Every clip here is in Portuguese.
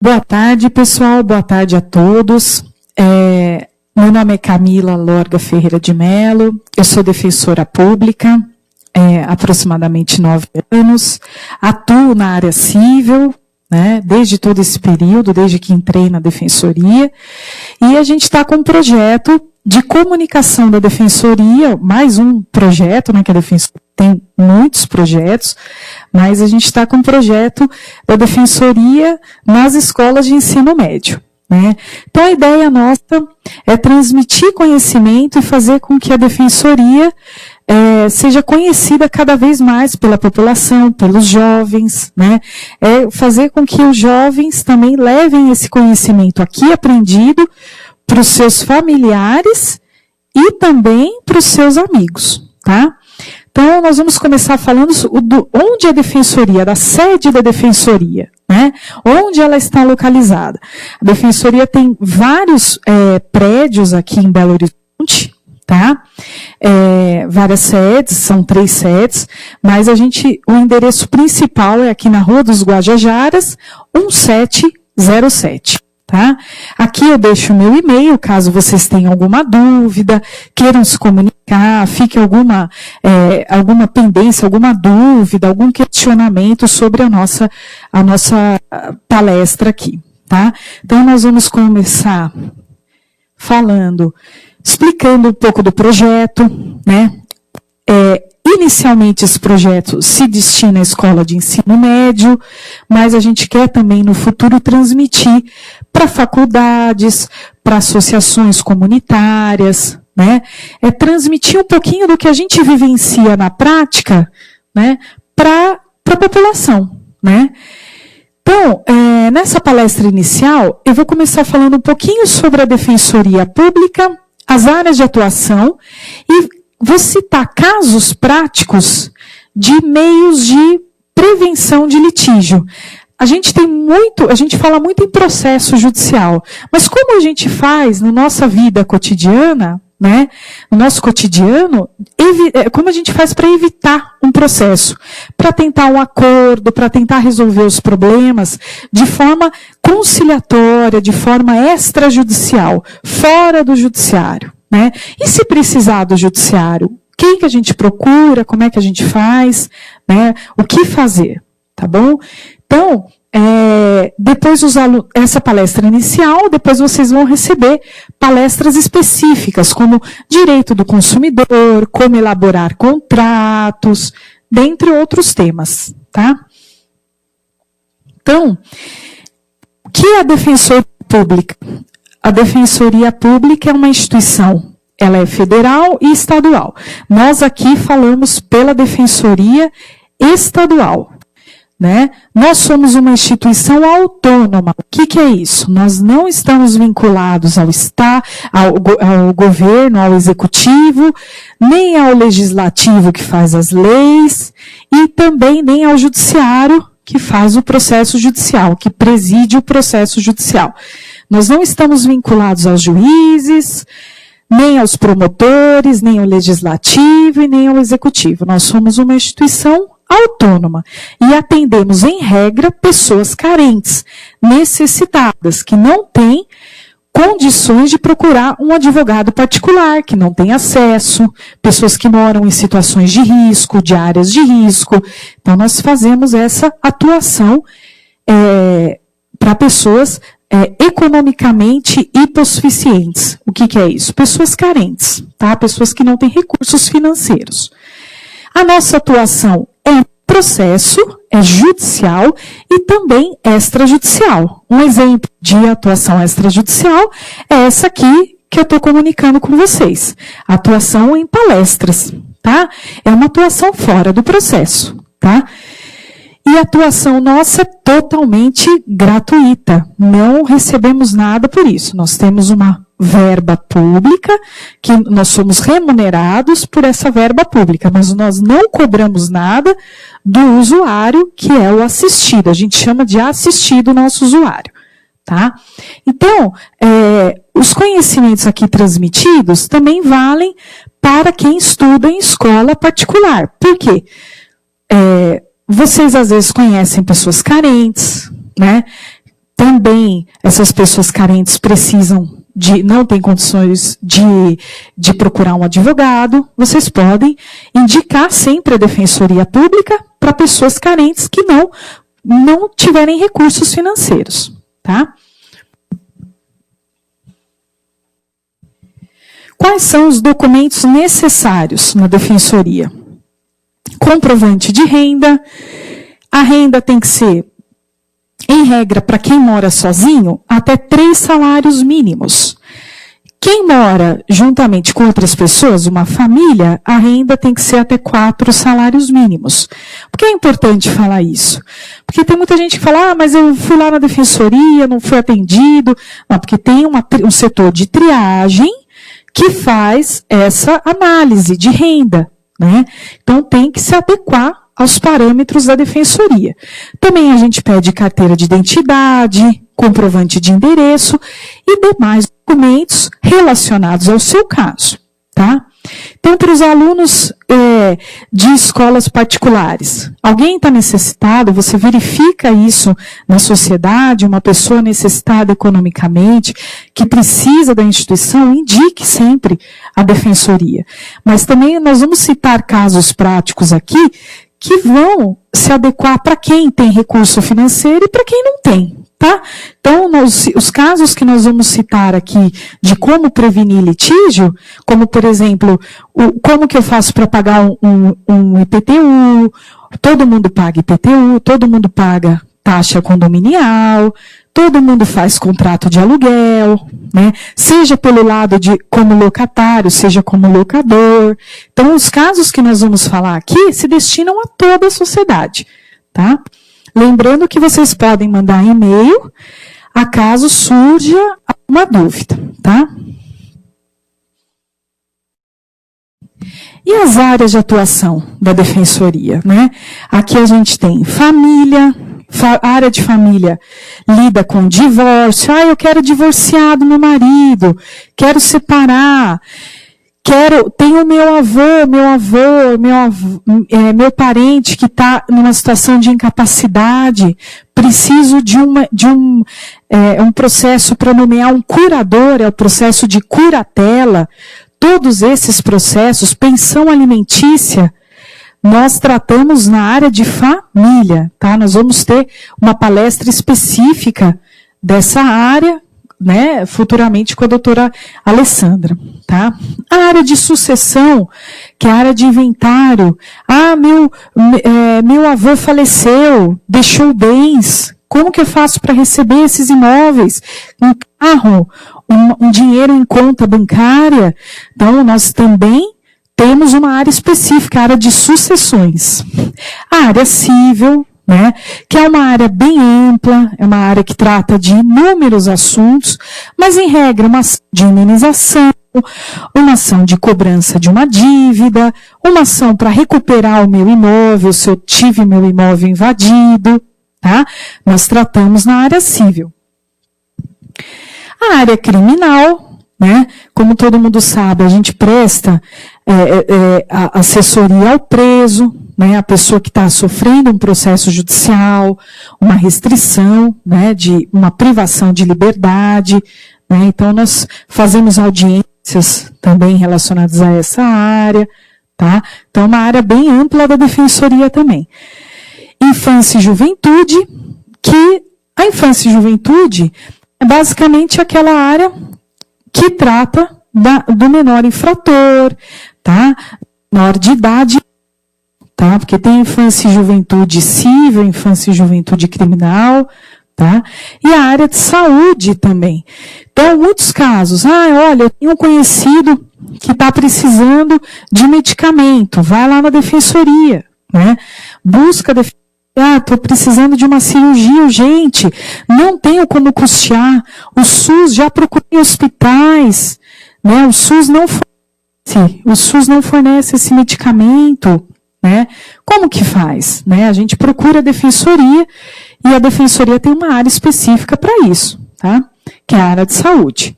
Boa tarde, pessoal. Boa tarde a todos. Meu nome é Camila Lorga Ferreira de Mello. Eu sou defensora pública, há aproximadamente 9 anos. Atuo na área civil, né, desde todo esse período, desde que entrei na defensoria. E a gente está com um projeto de comunicação da defensoria, mais um projeto, né, que a defensoria tem muitos projetos, mas a gente está com um projeto da defensoria nas escolas de ensino médio, né? Então a ideia nossa é transmitir conhecimento e fazer com que a defensoria seja conhecida cada vez mais pela população, pelos jovens, né? Fazer com que os jovens também levem esse conhecimento aqui aprendido para os seus familiares e também para os seus amigos, tá? Então, nós vamos começar falando onde a defensoria, da sede da defensoria, né? Onde ela está localizada. A defensoria tem vários prédios aqui em Belo Horizonte, tá? Várias sedes, são 3 sedes, mas o endereço principal é aqui na Rua dos Guajajaras, 1707. Tá? Aqui eu deixo o meu e-mail, caso vocês tenham alguma dúvida, queiram se comunicar, fique alguma pendência, alguma dúvida, algum questionamento sobre a nossa palestra aqui. Tá? Então, nós vamos começar explicando um pouco do projeto, né? Inicialmente, esse projeto se destina à escola de ensino médio, mas a gente quer também, no futuro, transmitir para faculdades, para associações comunitárias, né? Transmitir um pouquinho do que a gente vivencia na prática, né? Para a população, né? Então, nessa palestra inicial, eu vou começar falando um pouquinho sobre a defensoria pública, as áreas de atuação e vou citar casos práticos de meios de prevenção de litígio. A gente fala muito em processo judicial, mas como a gente faz na nossa vida cotidiana, né, no nosso cotidiano, como a gente faz para evitar um processo, para tentar um acordo, para tentar resolver os problemas de forma conciliatória, de forma extrajudicial, fora do judiciário. Né? E se precisar do judiciário, quem que a gente procura, como é que a gente faz, né? O que fazer, tá bom? Então, depois essa palestra inicial, depois vocês vão receber palestras específicas, como direito do consumidor, como elaborar contratos, dentre outros temas, tá? Então, o que é a Defensoria Pública? A Defensoria Pública é uma instituição, ela é federal e estadual. Nós aqui falamos pela Defensoria Estadual, né? Nós somos uma instituição autônoma. O que é isso? Nós não estamos vinculados ao governo, ao executivo, nem ao legislativo que faz as leis, e também nem ao judiciário que faz o processo judicial, que preside o processo judicial. Nós não estamos vinculados aos juízes, nem aos promotores, nem ao legislativo e nem ao executivo. Nós somos uma instituição autônoma e atendemos, em regra, pessoas carentes, necessitadas, que não têm condições de procurar um advogado particular, que não têm acesso, pessoas que moram em situações de risco, de áreas de risco. Então, nós fazemos essa atuação para pessoas economicamente hipossuficientes. O que é isso? Pessoas carentes, tá? Pessoas que não têm recursos financeiros. A nossa atuação é processo, é judicial e também extrajudicial. Um exemplo de atuação extrajudicial é essa aqui que eu estou comunicando com vocês. Atuação em palestras, tá? É uma atuação fora do processo, tá? E a atuação nossa é totalmente gratuita. Não recebemos nada por isso. Nós temos uma verba pública, que nós somos remunerados por essa verba pública, mas nós não cobramos nada do usuário, que é o assistido. A gente chama de assistido o nosso usuário. Tá? Então, os conhecimentos aqui transmitidos também valem para quem estuda em escola particular. Por quê? Vocês às vezes conhecem pessoas carentes, né? Também essas pessoas carentes não têm condições de procurar um advogado. Vocês podem indicar sempre a Defensoria Pública para pessoas carentes que não tiverem recursos financeiros. Tá? Quais são os documentos necessários na defensoria? Comprovante de renda. A renda tem que ser, em regra, para quem mora sozinho, até 3 salários mínimos. Quem mora juntamente com outras pessoas, uma família, a renda tem que ser até 4 salários mínimos. Por que é importante falar isso? Porque tem muita gente que fala, mas eu fui lá na defensoria, não fui atendido. Não, porque tem um setor de triagem que faz essa análise de renda, né? Então tem que se adequar aos parâmetros da defensoria. Também a gente pede carteira de identidade, comprovante de endereço e demais documentos relacionados ao seu caso, tá? Então, para os alunos de escolas particulares, alguém está necessitado, você verifica isso na sociedade, uma pessoa necessitada economicamente, que precisa da instituição, indique sempre a defensoria. Mas também nós vamos citar casos práticos aqui que vão se adequar para quem tem recurso financeiro e para quem não tem. Tá? Então, os casos que nós vamos citar aqui de como prevenir litígio, como, por exemplo, como que eu faço para pagar um IPTU, todo mundo paga IPTU, todo mundo paga taxa condominial, todo mundo faz contrato de aluguel, né? Seja pelo lado de como locatário, seja como locador. Então, os casos que nós vamos falar aqui se destinam a toda a sociedade, tá? Lembrando que vocês podem mandar e-mail acaso surja uma dúvida, tá? E as áreas de atuação da defensoria, né? Aqui a gente tem família, área de família lida com divórcio. Eu quero divorciar do meu marido, quero separar. Tenho meu parente que está numa situação de incapacidade, preciso de um processo para nomear um curador, é o processo de curatela. Todos esses processos, pensão alimentícia, nós tratamos na área de família, tá? Nós vamos ter uma palestra específica dessa área, né, futuramente com a doutora Alessandra, tá? A área de sucessão, que é a área de inventário. Meu avô faleceu, deixou bens. Como que eu faço para receber esses imóveis? Um carro, um dinheiro em conta bancária. Então, nós também temos uma área específica, a área de sucessões. A área civil, né, que é uma área bem ampla, é uma área que trata de inúmeros assuntos, mas em regra uma ação de indenização, uma ação de cobrança de uma dívida, uma ação para recuperar o meu imóvel, se eu tive meu imóvel invadido, tá? Nós tratamos na área civil. A área criminal, né, como todo mundo sabe, a gente presta a assessoria ao preso, né, a pessoa que está sofrendo um processo judicial, uma restrição, né, de uma privação de liberdade, né, então nós fazemos audiências também relacionadas a essa área, tá? Então, uma área bem ampla da defensoria também. Infância e juventude, que a infância e juventude é basicamente aquela área que trata do menor infrator, tá? Menor de idade, tá? Porque tem infância e juventude civil, infância e juventude criminal, tá? E a área de saúde também. Então, muitos casos, olha, eu tenho um conhecido que está precisando de medicamento, vai lá na defensoria, né? Busca estou precisando de uma cirurgia urgente, não tenho como custear, o SUS já procurei hospitais, né? O SUS não fornece esse medicamento, né? Como que faz? Né? A gente procura a defensoria, e a defensoria tem uma área específica para isso, tá? Que é a área de saúde.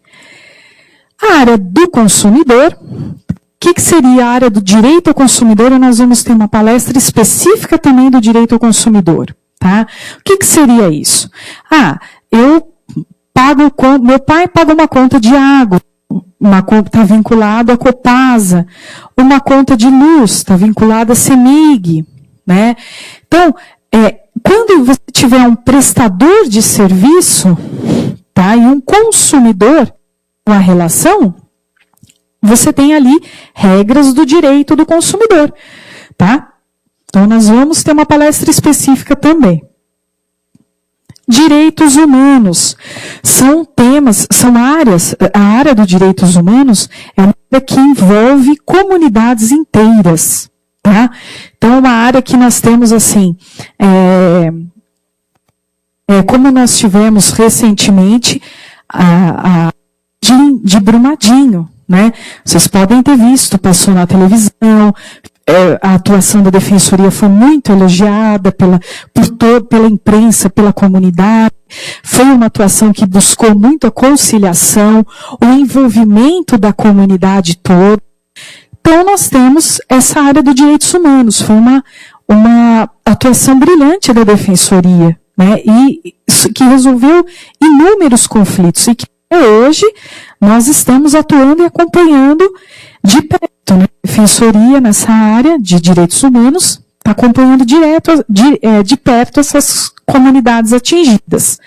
A área do consumidor, o que seria a área do direito ao consumidor? E nós vamos ter uma palestra específica também do direito ao consumidor, tá? O que seria isso? Meu pai paga uma conta de água, uma conta está vinculada à Copasa, uma conta de luz está vinculada à CEMIG, né? Então, quando você tiver um prestador de serviço, tá, e um consumidor, uma relação, você tem ali regras do direito do consumidor, tá? Então, nós vamos ter uma palestra específica também. Direitos humanos são temas, são áreas, a área dos direitos humanos é uma área que envolve comunidades inteiras, tá? Então, é uma área que nós temos assim, como nós tivemos recentemente de Brumadinho, né? Vocês podem ter visto, passou na televisão, a atuação da defensoria foi muito elogiada pela imprensa, pela comunidade. Foi uma atuação que buscou muito a conciliação, o envolvimento da comunidade toda. Então, nós temos essa área dos direitos humanos. Foi uma atuação brilhante da defensoria, né? E que resolveu inúmeros conflitos. E que hoje nós estamos atuando e acompanhando de perto, né? A defensoria nessa área de direitos humanos está acompanhando de perto essas comunidades atingidas,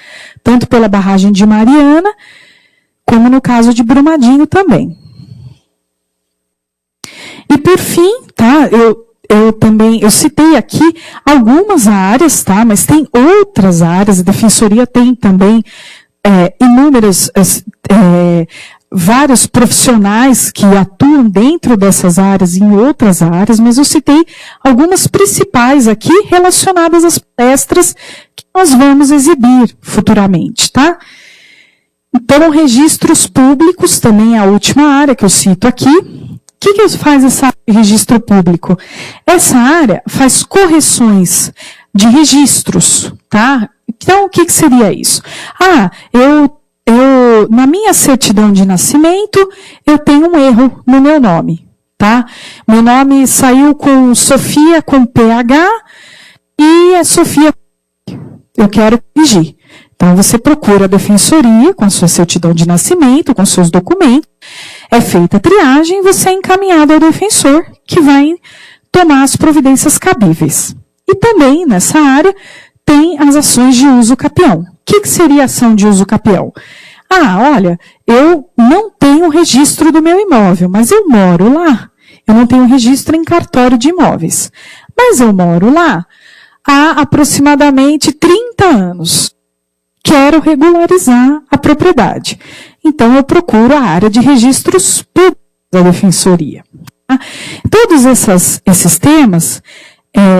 tanto pela barragem de Mariana, como no caso de Brumadinho também. E por fim, tá, eu citei aqui algumas áreas, tá, mas tem outras áreas, a defensoria tem também inúmeras, vários profissionais que atuam dentro dessas áreas e em outras áreas, mas eu citei algumas principais aqui relacionadas às palestras que nós vamos exibir futuramente, tá? Então, registros públicos também é a última área que eu cito aqui. O que faz essa área de registro público? Essa área faz correções de registros, tá? Então, o que seria isso? Na minha certidão de nascimento, eu tenho um erro no meu nome, tá? Meu nome saiu com Sofia com PH e é Sofia. Eu quero corrigir. Então, você procura a defensoria com a sua certidão de nascimento, com seus documentos, é feita a triagem e você é encaminhado ao defensor, que vai tomar as providências cabíveis. E também, nessa área, tem as ações de uso capião. O que seria ação de uso capião? Olha, eu não tenho registro do meu imóvel, mas eu moro lá. Eu não tenho registro em cartório de imóveis, mas eu moro lá há aproximadamente 30 anos. Quero regularizar a propriedade. Então, eu procuro a área de registros públicos da defensoria. Todos esses temas,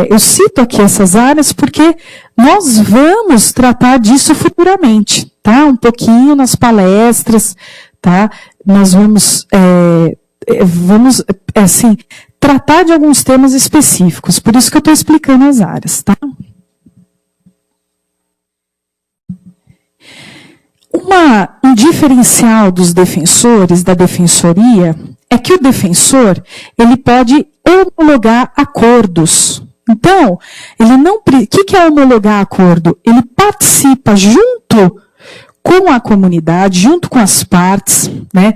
eu cito aqui essas áreas porque nós vamos tratar disso futuramente, tá? Um pouquinho nas palestras, tá? Nós vamos tratar de alguns temas específicos, por isso que eu estou explicando as áreas, tá? Um diferencial dos defensores, da defensoria, é que o defensor, ele pode homologar acordos. Então, o que é homologar acordo? Ele participa junto com a comunidade, junto com as partes, né?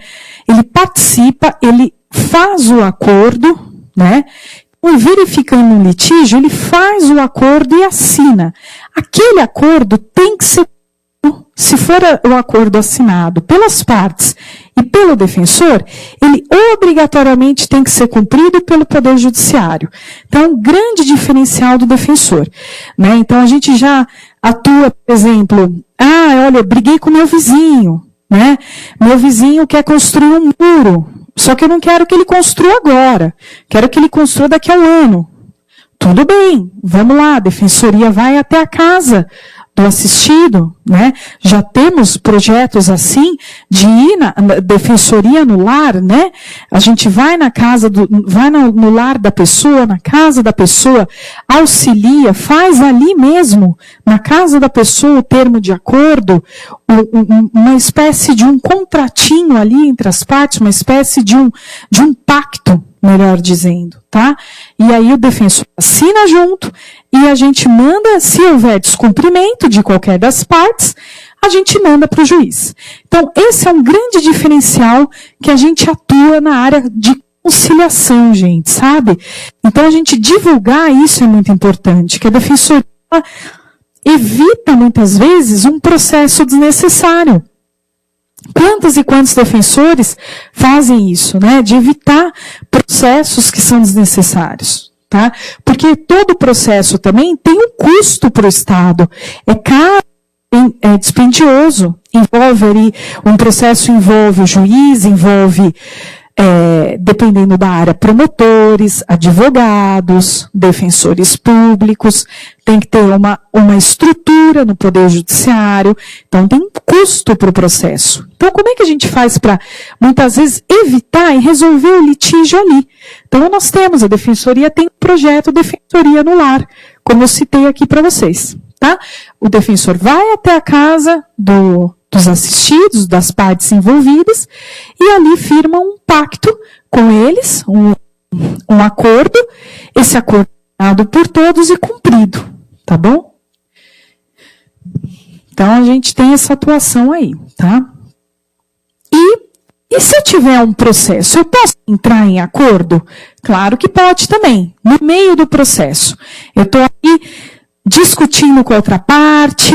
Ele participa, ele faz o acordo, né? E verificando um litígio, ele faz o acordo e assina. Aquele acordo tem que ser, se for o acordo assinado pelas partes e pelo defensor, ele obrigatoriamente tem que ser cumprido pelo Poder Judiciário. Então, é um grande diferencial do defensor, né? Então, a gente já atua, por exemplo, olha, briguei com meu vizinho, né? Meu vizinho quer construir um muro, só que eu não quero que ele construa agora, quero que ele construa daqui a um ano. tudo bem, vamos lá, a defensoria vai até a casa do assistido, né? Já temos projetos assim de ir na defensoria no lar, né? A gente vai na casa vai no lar da pessoa, na casa da pessoa, auxilia, faz ali mesmo, na casa da pessoa, o termo de acordo, uma espécie de um contratinho ali entre as partes, uma espécie de um pacto, melhor dizendo, tá? E aí o defensor assina junto e a gente manda, se houver descumprimento de qualquer das partes, a gente manda para o juiz. Então, esse é um grande diferencial que a gente atua na área de conciliação, gente, sabe? Então, a gente divulgar isso é muito importante, que a defensoria evita, muitas vezes, um processo desnecessário. Quantos e quantos defensores fazem isso, né? De evitar processos que são desnecessários, tá? Porque todo processo também tem um custo para o Estado. É caro, é dispendioso. Envolve ali, um processo envolve o juiz, envolve, dependendo da área, promotores, advogados, defensores públicos, tem que ter uma estrutura no Poder Judiciário, então tem um custo para o processo. Então, como é que a gente faz para, muitas vezes, evitar e resolver o litígio ali? Então, nós temos, a Defensoria tem um projeto Defensoria no Lar, como eu citei aqui para vocês, tá? O defensor vai até a casa dos assistidos, das partes envolvidas, e ali firma um pacto com eles, um acordo, esse acordo é dado por todos e cumprido, tá bom? Então, a gente tem essa atuação aí, tá? E se eu tiver um processo, eu posso entrar em acordo? Claro que pode também, no meio do processo. Eu estou aí discutindo com a outra parte,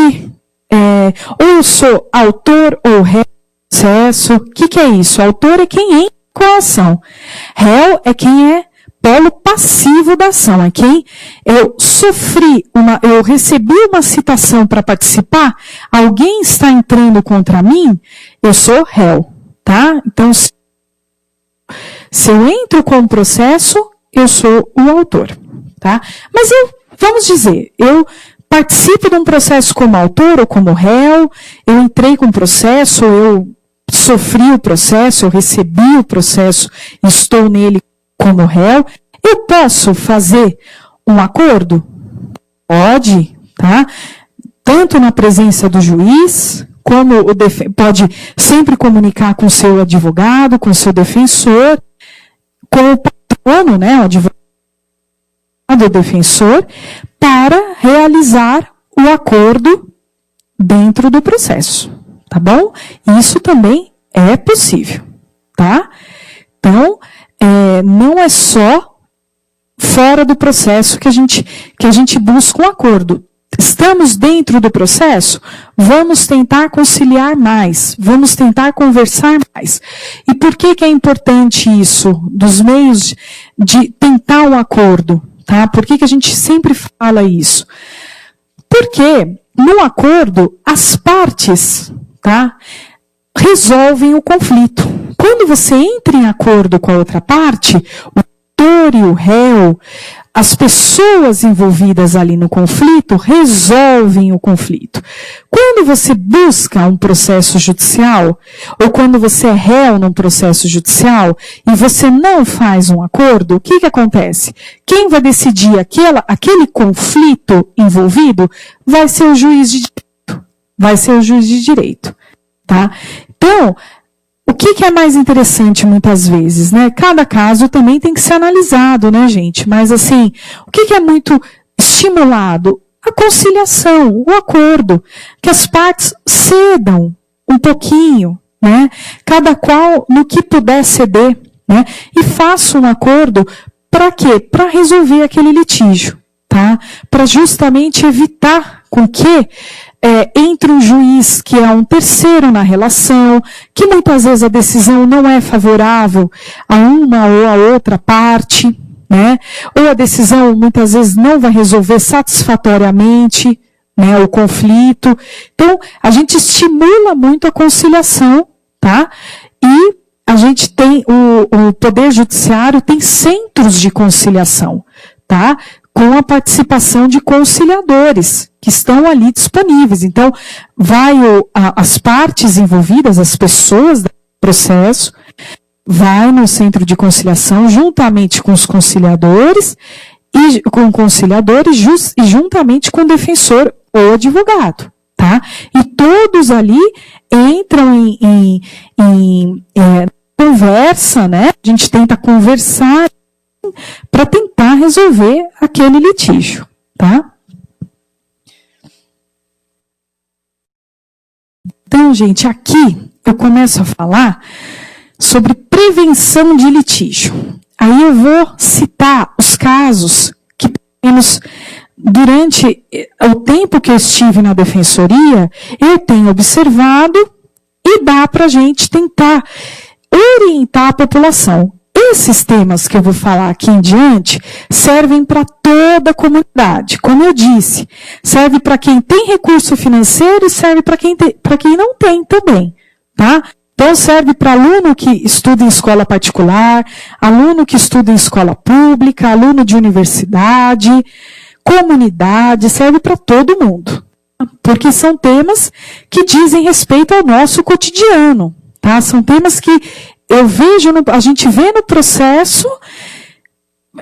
ou eu sou autor ou réu do processo. O que é isso? Autor é quem entra com a ação. Réu é quem é polo passivo da ação. É quem eu recebi uma citação para participar, alguém está entrando contra mim, eu sou réu, tá? Então, se eu entro com o processo, eu sou o autor, tá? Mas vamos dizer, eu participo de um processo como autor ou como réu, eu entrei com o processo, eu sofri o processo, eu recebi o processo, estou nele como réu, eu posso fazer um acordo? Pode, tá? Tanto na presença do juiz, como pode sempre comunicar com o seu advogado, com o seu defensor, com o patrono, né, o advogado do defensor, para realizar o acordo dentro do processo, tá bom? Isso também é possível, tá? Então, não é só fora do processo que a gente busca um acordo. Estamos dentro do processo? Vamos tentar conciliar mais, vamos tentar conversar mais. E por que é importante isso, dos meios de tentar um acordo? Tá? Por que a gente sempre fala isso? Porque no acordo, as partes, tá, resolvem o conflito. Quando você entra em acordo com a outra parte, o autor e o réu, as pessoas envolvidas ali no conflito resolvem o conflito. Quando você busca um processo judicial, ou quando você é réu num processo judicial, e você não faz um acordo, o que acontece? Quem vai decidir aquele conflito envolvido vai ser o juiz de direito. Vai ser o juiz de direito. Tá? Então, o que é mais interessante muitas vezes, né? Cada caso também tem que ser analisado, né, gente? Mas assim, o que é muito estimulado? A conciliação, o acordo, que as partes cedam um pouquinho, né? Cada qual no que puder ceder, né? E faça um acordo para quê? Para resolver aquele litígio, tá? Para justamente evitar com que entre um juiz que é um terceiro na relação, que muitas vezes a decisão não é favorável a uma ou a outra parte, né? Ou a decisão muitas vezes não vai resolver satisfatoriamente, né, o conflito. Então, a gente estimula muito a conciliação, tá? E a gente tem, o Poder Judiciário tem centros de conciliação, tá? com a participação de conciliadores que estão ali disponíveis. Então, as partes envolvidas, as pessoas do processo, vai no centro de conciliação juntamente com os conciliadores e juntamente com o defensor ou advogado, tá? E todos ali entram em conversa, né? A gente tenta conversar para tentar resolver aquele litígio, tá? Então, gente, aqui eu começo a falar sobre prevenção de litígio. Aí eu vou citar os casos que, pelo menos, durante o tempo que eu estive na defensoria, eu tenho observado e dá para a gente tentar orientar a população. Esses temas que eu vou falar aqui em diante servem para toda a comunidade. Como eu disse, serve para quem tem recurso financeiro e serve para quem não tem também, tá? Então serve para aluno que estuda em escola particular, aluno que estuda em escola pública, aluno de universidade, comunidade, serve para todo mundo. Porque são temas que dizem respeito ao nosso cotidiano, tá? São temas que a gente vê no processo,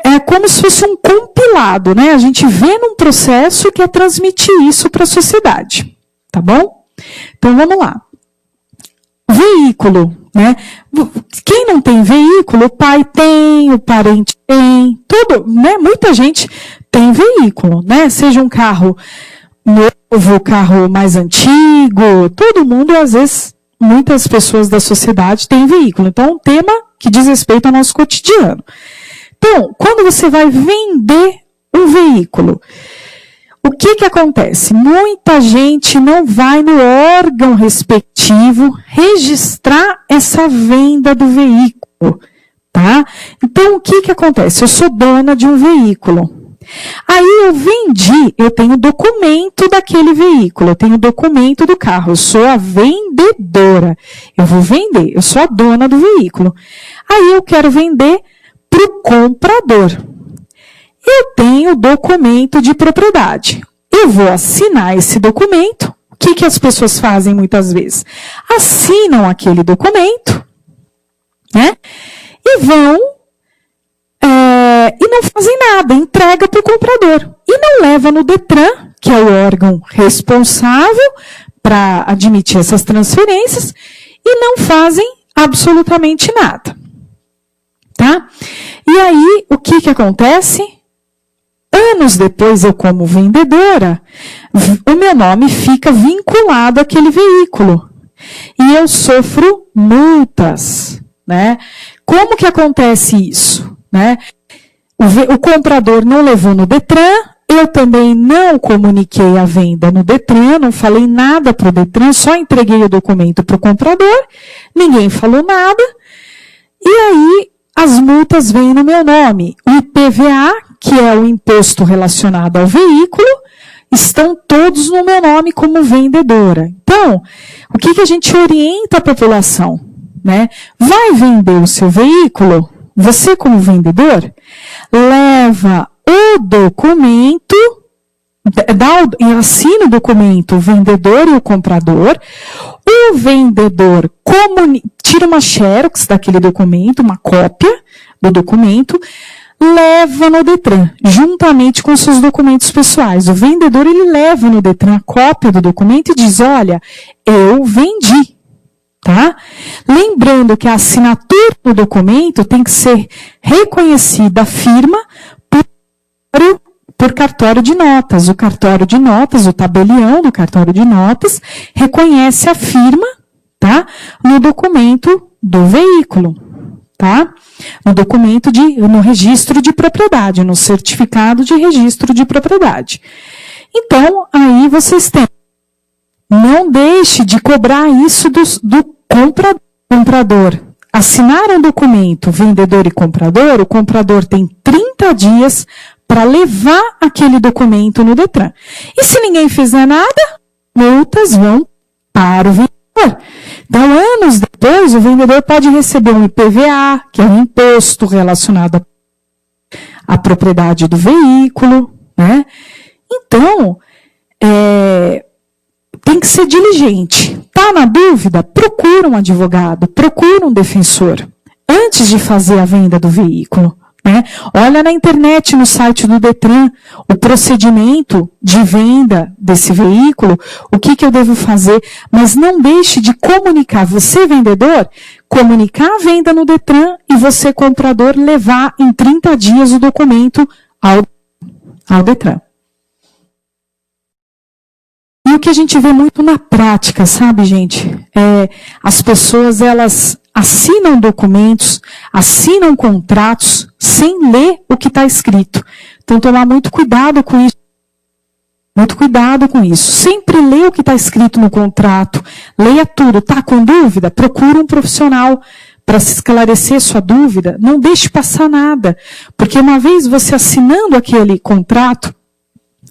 é como se fosse um compilado, né? A gente vê num processo e quer transmitir isso para a sociedade, tá bom? Então vamos lá. Veículo, né? Quem não tem veículo, o pai tem, o parente tem, tudo, né? Muita gente tem veículo, né? Seja um carro novo, carro mais antigo, todo mundo, às vezes, muitas pessoas da sociedade têm veículo. Então, é um tema que diz respeito ao nosso cotidiano. Então, quando você vai vender um veículo, o que acontece? Muita gente não vai no órgão respectivo registrar essa venda do veículo, tá? Então, o que acontece? Eu sou dona de um veículo. Aí eu tenho documento daquele veículo, eu tenho documento do carro, eu sou a vendedora. Eu vou vender, eu sou a dona do veículo. Aí eu quero vender para o comprador. Eu tenho documento de propriedade. Eu vou assinar esse documento. O que as pessoas fazem muitas vezes? Assinam aquele documento, né? E vão e não fazem nada, entrega para o comprador. E não leva no Detran, que é o órgão responsável para admitir essas transferências, e não fazem absolutamente nada. Tá? E aí, o que acontece? Anos depois, eu como vendedora, o meu nome fica vinculado àquele veículo. E eu sofro multas, né? Como que acontece isso? Né? O comprador não levou no Detran, eu também não comuniquei a venda no Detran, não falei nada para o Detran, só entreguei o documento para o comprador, ninguém falou nada, e aí as multas vêm no meu nome. O IPVA, que é o imposto relacionado ao veículo, estão todos no meu nome como vendedora. Então, o que a gente orienta a população? Né? Vai vender o seu veículo? Você, como vendedor, leva o documento, assina o documento, o vendedor e o comprador. O vendedor tira uma xerox daquele documento, uma cópia do documento, leva no Detran, juntamente com seus documentos pessoais. O vendedor, ele leva no Detran a cópia do documento e diz, olha, eu vendi. Tá? Lembrando que a assinatura do documento tem que ser reconhecida a firma por cartório de notas. O cartório de notas, o tabelião do cartório de notas, reconhece a firma, tá? No documento do veículo, tá? No registro de propriedade, no certificado de registro de propriedade. Então, aí vocês têm. Não deixe de cobrar isso do comprador. Assinar um documento, vendedor e comprador, o comprador tem 30 dias para levar aquele documento no Detran. E se ninguém fizer nada, multas vão para o vendedor. Então, anos depois, o vendedor pode receber um IPVA, que é um imposto relacionado a propriedade do veículo, né? Então, tem que ser diligente. Tá na dúvida? Procura um advogado, procura um defensor, antes de fazer a venda do veículo, né? Olha na internet, no site do Detran, o procedimento de venda desse veículo, o que eu devo fazer, mas não deixe de comunicar, você vendedor, comunicar a venda no Detran e você comprador levar em 30 dias o documento ao Detran. E o que a gente vê muito na prática, sabe, gente? As pessoas, elas assinam documentos, assinam contratos, sem ler o que está escrito. Então, tomar muito cuidado com isso. Muito cuidado com isso. Sempre lê o que está escrito no contrato. Leia tudo. Está com dúvida? Procura um profissional para se esclarecer sua dúvida. Não deixe passar nada. Porque uma vez você assinando aquele contrato,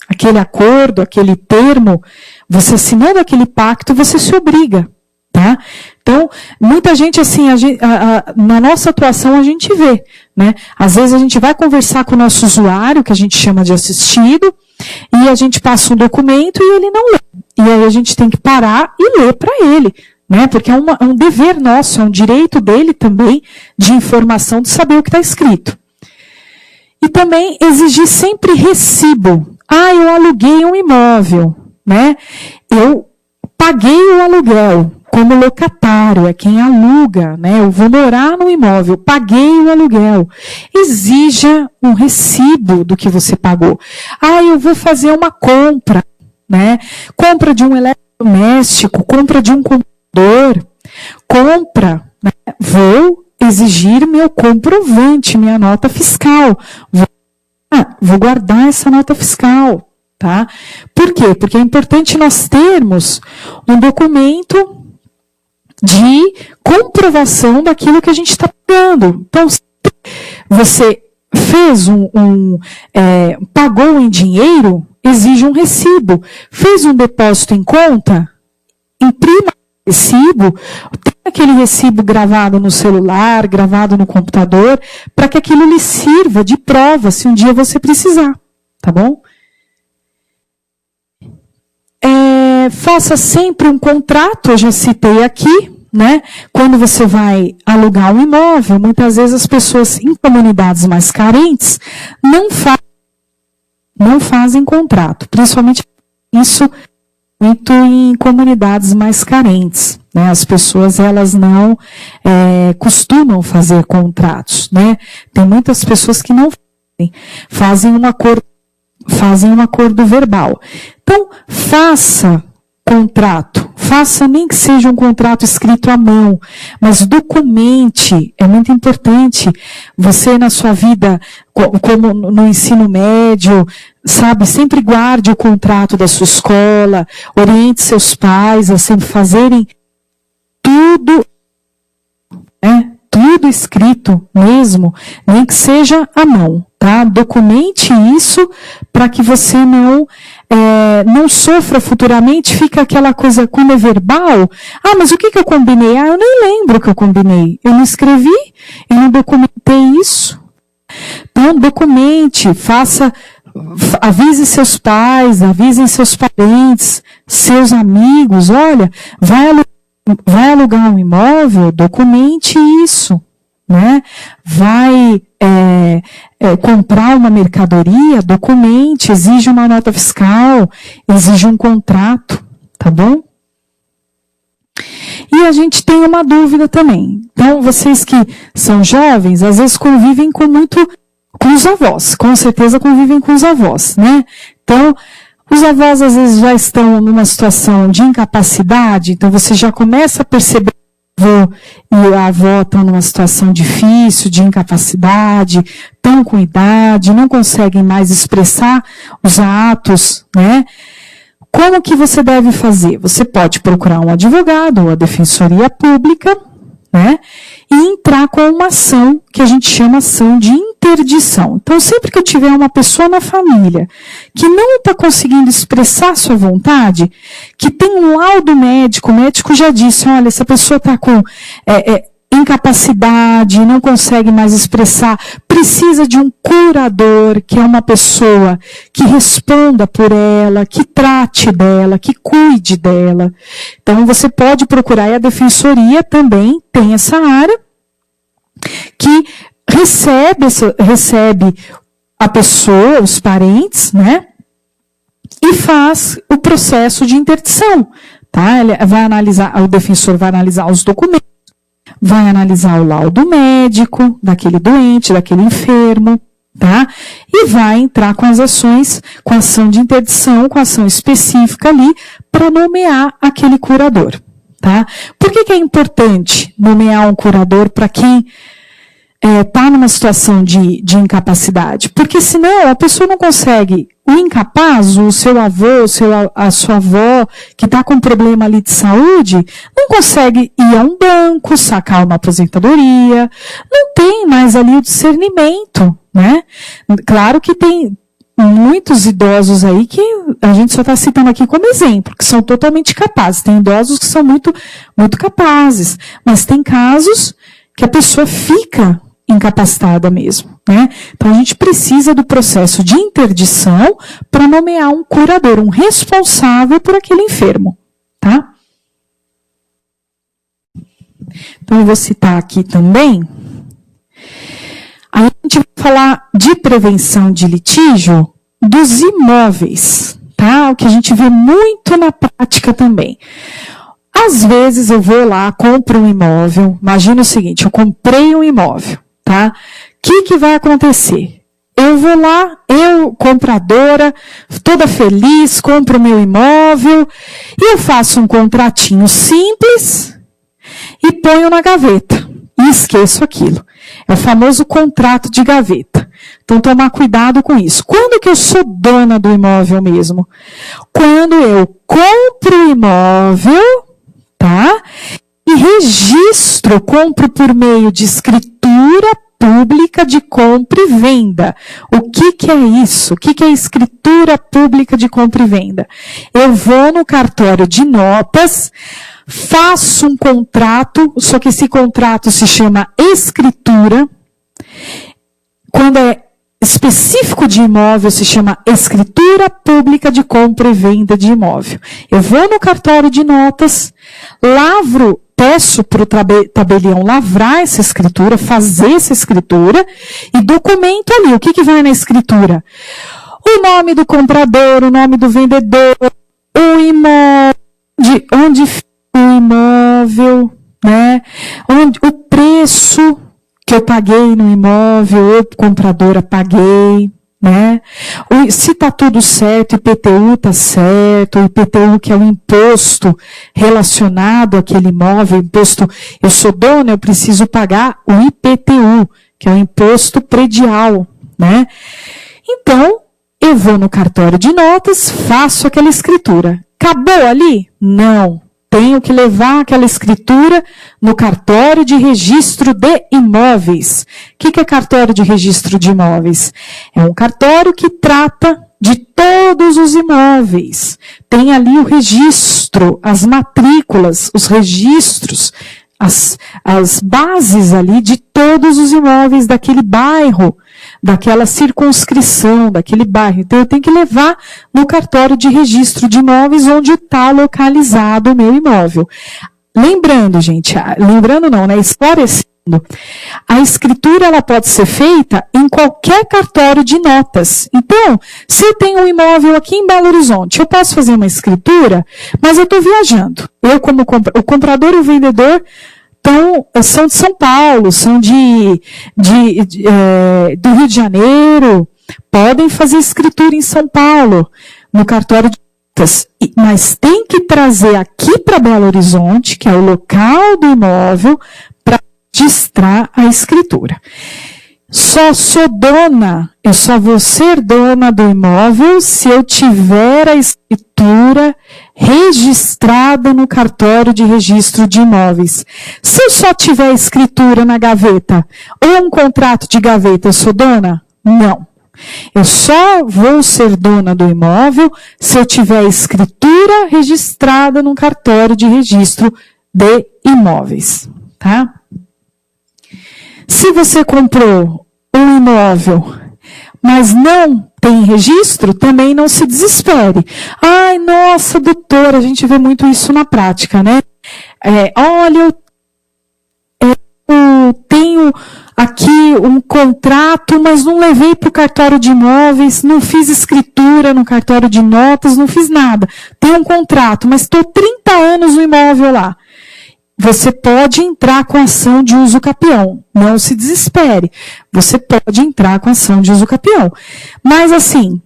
aquele acordo, aquele termo, você assinando aquele pacto, você se obriga, tá? Então, muita gente, assim, na nossa atuação a gente vê, né? Às vezes a gente vai conversar com o nosso usuário, que a gente chama de assistido, e a gente passa um documento e ele não lê. E aí a gente tem que parar e ler para ele, né? Porque é um dever nosso, é um direito dele também de informação, de saber o que está escrito. E também exigir sempre recibo. Eu aluguei um imóvel, né? Eu paguei o aluguel como locatário, é quem aluga, né? Eu vou morar no imóvel, paguei o aluguel. Exija um recibo do que você pagou. Eu vou fazer uma compra, né? Compra de um eletrodoméstico, compra de um computador, compra, né? Vou exigir meu comprovante, minha nota fiscal. Vou guardar essa nota fiscal, tá? Por quê? Porque é importante nós termos um documento de comprovação daquilo que a gente está pagando. Então, se você fez pagou em dinheiro, exige um recibo. Fez um depósito em conta, imprima o recibo, tem aquele recibo gravado no celular, gravado no computador, para que aquilo lhe sirva de prova se um dia você precisar, tá bom? Faça sempre um contrato, eu já citei aqui, né? Quando você vai alugar um imóvel, muitas vezes as pessoas em comunidades mais carentes não fazem contrato, principalmente isso muito em comunidades mais carentes, né? As pessoas, elas não costumam fazer contratos, né? Tem muitas pessoas que não fazem um acordo verbal. Então, faça contrato, faça nem que seja um contrato escrito à mão, mas documente, é muito importante. Você na sua vida, como no ensino médio, sabe, sempre guarde o contrato da sua escola, oriente seus pais a sempre fazerem tudo, tudo escrito mesmo, nem que seja à mão, tá? Documente isso para que você não sofra futuramente, fica aquela coisa, quando é verbal, mas o que eu combinei? Eu nem lembro o que eu combinei, eu não escrevi, eu não documentei isso. Então, documente, avise seus pais, avisem seus parentes, seus amigos, olha, vai alugar um imóvel, documente isso, né? Vai comprar uma mercadoria, documente, exige uma nota fiscal, exige um contrato, tá bom? E a gente tem uma dúvida também. Então, vocês que são jovens, às vezes convivem com os avós, com certeza convivem com os avós, né? Então, os avós às vezes já estão numa situação de incapacidade, então você já começa a perceber que o avô e a avó estão numa situação difícil, de incapacidade, estão com idade, não conseguem mais expressar os atos, né? Como que você deve fazer? Você pode procurar um advogado ou a defensoria pública, né? E entrar com uma ação que a gente chama ação de interdição. Então, sempre que eu tiver uma pessoa na família que não está conseguindo expressar sua vontade, que tem um laudo médico, o médico já disse, olha, essa pessoa está com incapacidade, não consegue mais expressar, precisa de um curador, que é uma pessoa que responda por ela, que trate dela, que cuide dela. Então você pode procurar, e a defensoria também tem essa área, que recebe a pessoa, os parentes, né? E faz o processo de interdição, tá? Ele vai analisar, o defensor vai analisar os documentos, vai analisar o laudo médico daquele doente, daquele enfermo, tá? E vai entrar com as ações, com a ação de interdição, com a ação específica ali, para nomear aquele curador, tá? Por que é importante nomear um curador para quem está numa situação de incapacidade? Porque senão a pessoa não consegue, o incapaz, o seu avô, a sua avó, que está com um problema ali de saúde, não consegue ir a um banco, sacar uma aposentadoria, não tem mais ali o discernimento, né? Claro que tem muitos idosos aí que a gente só está citando aqui como exemplo, que são totalmente capazes. Tem idosos que são muito, muito capazes, mas tem casos que a pessoa fica incapacitada mesmo, né? Então a gente precisa do processo de interdição para nomear um curador, um responsável por aquele enfermo, tá? Então eu vou citar aqui também. Aí a gente vai falar de prevenção de litígio dos imóveis, tá? O que a gente vê muito na prática também. Às vezes eu vou lá, compro um imóvel, imagina o seguinte, eu comprei um imóvel, tá? O que vai acontecer? Eu vou lá, eu, compradora, toda feliz, compro o meu imóvel, e eu faço um contratinho simples e ponho na gaveta. E esqueço aquilo. É o famoso contrato de gaveta. Então, tomar cuidado com isso. Quando que eu sou dona do imóvel mesmo? Quando eu compro o imóvel, tá? E registro, compro por meio de escritura pública de compra e venda. O que é isso? O que é escritura pública de compra e venda? Eu vou no cartório de notas, faço um contrato, só que esse contrato se chama escritura. Quando é específico de imóvel, se chama escritura pública de compra e venda de imóvel. Eu vou no cartório de notas, peço para o tabelião lavrar essa escritura, fazer essa escritura, e documento ali. O que vai na escritura? O nome do comprador, o nome do vendedor, o imóvel, onde fica o imóvel, né? O preço que eu paguei no imóvel, eu, compradora, paguei, né? Se está tudo certo, IPTU está certo, o IPTU que é o imposto relacionado àquele imóvel, imposto, eu sou dona, eu preciso pagar o IPTU, que é o imposto predial, né? Então, eu vou no cartório de notas, faço aquela escritura. Acabou ali? Não. Tenho que levar aquela escritura no cartório de registro de imóveis. O que é cartório de registro de imóveis? É um cartório que trata de todos os imóveis. Tem ali o registro, as matrículas, os registros, as bases ali de todos os imóveis daquele bairro, daquela circunscrição, daquele bairro. Então, eu tenho que levar no cartório de registro de imóveis onde está localizado o meu imóvel. Lembrando, gente, esclarecendo, a escritura ela pode ser feita em qualquer cartório de notas. Então, se eu tenho um imóvel aqui em Belo Horizonte, eu posso fazer uma escritura, mas eu estou viajando. Eu, como o comprador e o vendedor, são de São Paulo, são do Rio de Janeiro, podem fazer escritura em São Paulo, no cartório de notas, mas tem que trazer aqui para Belo Horizonte, que é o local do imóvel, para registrar a escritura. Eu só vou ser dona do imóvel se eu tiver a escritura registrada no cartório de registro de imóveis. Se eu só tiver a escritura na gaveta ou um contrato de gaveta, eu sou dona? Não. Eu só vou ser dona do imóvel se eu tiver a escritura registrada no cartório de registro de imóveis, tá? Se você comprou um imóvel, mas não tem registro, também não se desespere. Ai, nossa, doutora, a gente vê muito isso na prática, né? Olha, eu tenho aqui um contrato, mas não levei para o cartório de imóveis, não fiz escritura no cartório de notas, não fiz nada. Tenho um contrato, mas estou 30 anos no imóvel lá. Você pode entrar com ação de uso capião. Não se desespere. Você pode entrar com ação de uso capião. Mas assim,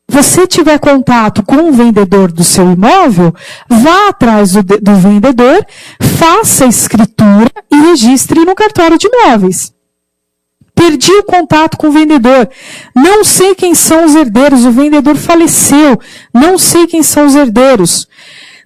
você tiver contato com o vendedor do seu imóvel, vá atrás do vendedor, faça a escritura e registre no cartório de imóveis. Perdi o contato com o vendedor. Não sei quem são os herdeiros. O vendedor faleceu. Não sei quem são os herdeiros.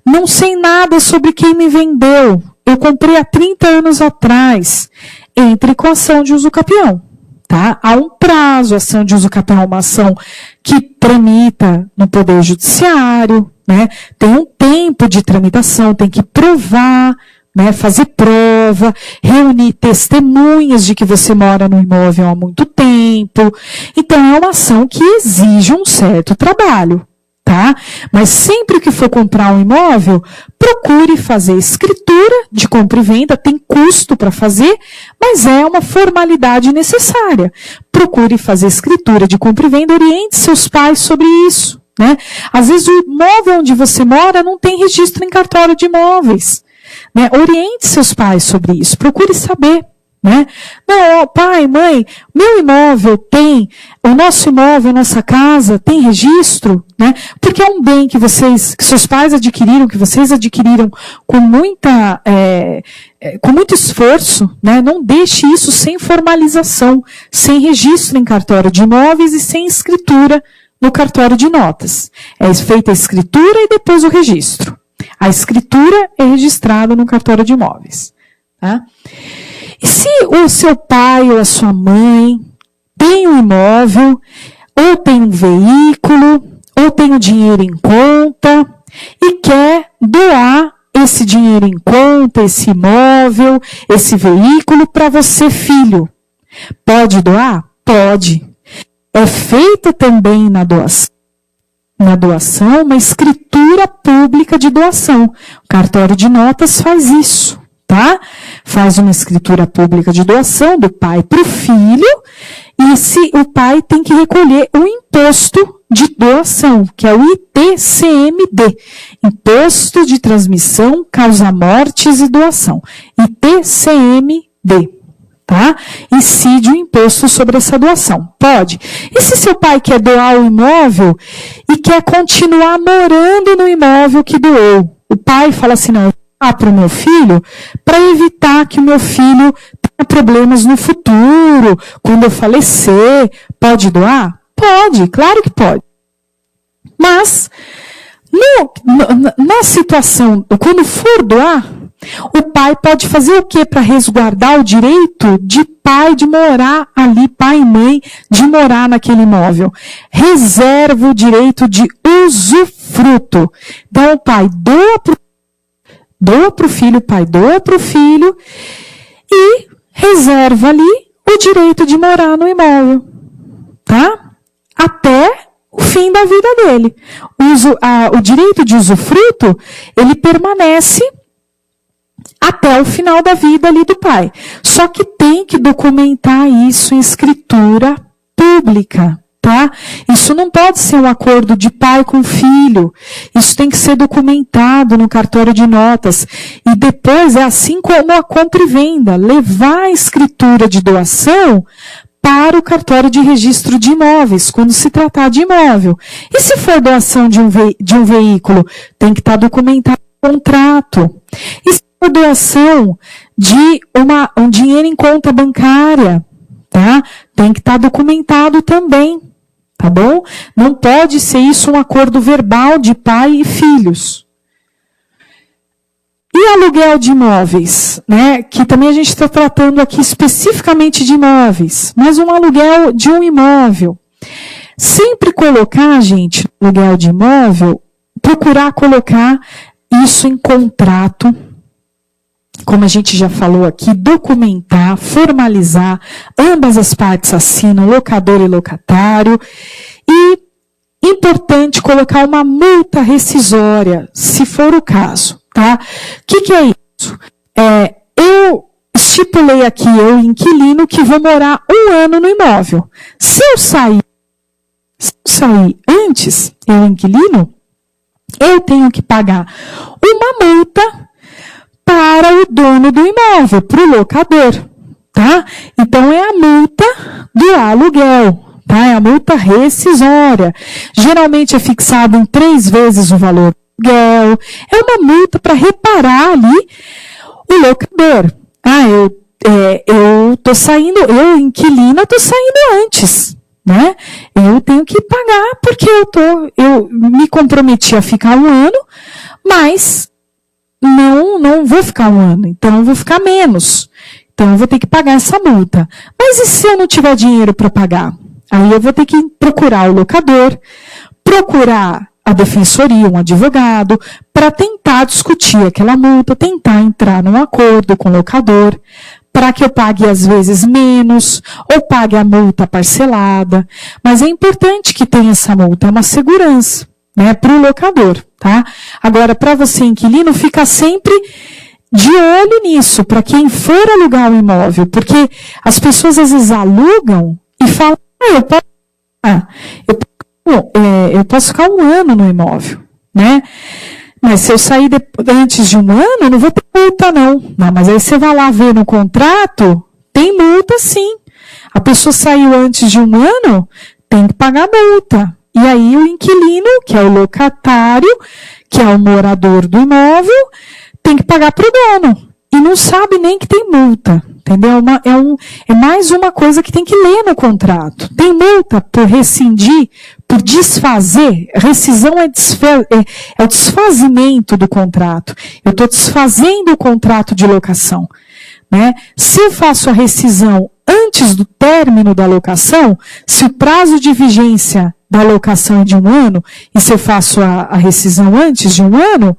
Não sei nada sobre quem me vendeu. Eu comprei há 30 anos atrás. Entre com a ação de uso capião. Tá? Há um prazo, a ação de uso capião é uma ação que tramita no Poder Judiciário, né? Tem um tempo de tramitação, tem que provar, né? Fazer prova, reunir testemunhas de que você mora no imóvel há muito tempo. Então, é uma ação que exige um certo trabalho. Tá? Mas sempre que for comprar um imóvel, procure fazer escritura de compra e venda, tem custo para fazer, mas é uma formalidade necessária. Procure fazer escritura de compra e venda, oriente seus pais sobre isso, né? Às vezes o imóvel onde você mora não tem registro em cartório de imóveis, né? Oriente seus pais sobre isso, procure saber. Né? Não, pai, mãe, meu imóvel tem, o nosso imóvel, a nossa casa tem registro, né? Porque é um bem que seus pais adquiriram, que vocês adquiriram com muito esforço, né? Não deixe isso sem formalização, sem registro em cartório de imóveis e sem escritura no cartório de notas. É feita a escritura e depois o registro. A escritura é registrada no cartório de imóveis, tá? E se o seu pai ou a sua mãe tem um imóvel, ou tem um veículo, ou tem o dinheiro em conta, e quer doar esse dinheiro em conta, esse imóvel, esse veículo para você, filho, pode doar? Pode. É feita também na doação uma escritura pública de doação. O cartório de notas faz isso. Tá? Faz uma escritura pública de doação do pai para o filho, e se o pai tem que recolher o imposto de doação, que é o ITCMD, Imposto de Transmissão, Causa-Mortes e Doação. ITCMD, tá? Incide o imposto sobre essa doação. Pode. E se seu pai quer doar o imóvel e quer continuar morando no imóvel que doou? O pai fala assim, não, para o meu filho, para evitar que o meu filho tenha problemas no futuro, quando eu falecer. Pode doar? Pode, claro que pode. Mas, na situação, quando for doar, o pai pode fazer o quê para resguardar o direito de pai de morar ali, pai e mãe, de morar naquele imóvel? Reserva o direito de usufruto. Então, o pai doa para o filho, o pai doa para o filho e reserva ali o direito de morar no imóvel, tá? Até o fim da vida dele. O direito de usufruto, ele permanece até o final da vida ali do pai. Só que tem que documentar isso em escritura pública. Tá? Isso não pode ser um acordo de pai com filho. Isso tem que ser documentado no cartório de notas. E depois, é assim como a compra e venda, levar a escritura de doação para o cartório de registro de imóveis, quando se tratar de imóvel. E se for doação de um veículo, tem que estar documentado no contrato. E se for doação de um dinheiro em conta bancária, tá? Tem que estar documentado também. Tá bom? Não pode ser isso um acordo verbal de pai e filhos. E aluguel de imóveis, né? Que também a gente está tratando aqui especificamente de imóveis, mas um aluguel de um imóvel. Sempre colocar, gente, aluguel de imóvel, procurar colocar isso em contrato como a gente já falou aqui, documentar, formalizar, ambas as partes assinam, locador e locatário, e importante colocar uma multa rescisória, se for o caso, tá? O que é isso? Eu estipulei aqui, eu inquilino, que vou morar 1 ano no imóvel. Se eu sair antes, eu inquilino, eu tenho que pagar uma multa para o dono do imóvel, para o locador, tá? Então, é a multa do aluguel, tá? É a multa rescisória. Geralmente é fixado em 3 vezes o valor do aluguel. É uma multa para reparar ali o locador. Eu tô saindo, eu inquilina, tô saindo antes, né? Eu tenho que pagar porque eu me comprometi a ficar 1 ano, mas não vou ficar 1 ano, então eu vou ficar menos. Então eu vou ter que pagar essa multa. Mas e se eu não tiver dinheiro para pagar? Aí eu vou ter que procurar o locador, procurar a defensoria, um advogado, para tentar discutir aquela multa, tentar entrar num acordo com o locador, para que eu pague às vezes menos, ou pague a multa parcelada. Mas é importante que tenha essa multa, é uma segurança, né, para o locador, tá? Agora, para você, inquilino, fica sempre de olho nisso, para quem for alugar o imóvel, porque as pessoas às vezes alugam e falam, eu posso ficar 1 ano no imóvel, né? Mas se eu sair antes de 1 ano, eu não vou ter multa, não. Mas aí você vai lá ver no contrato, tem multa sim. A pessoa saiu antes de 1 ano, tem que pagar multa. E aí o inquilino, que é o locatário, que é o morador do imóvel, tem que pagar para o dono. E não sabe nem que tem multa, entendeu? É mais uma coisa que tem que ler no contrato. Tem multa por rescindir, por desfazer. Rescisão é o desfazimento do contrato. Eu estou desfazendo o contrato de locação, né? Se eu faço a rescisão antes do término da locação, se o prazo de vigência da locação é de 1 ano, e se eu faço a rescisão antes de 1 ano,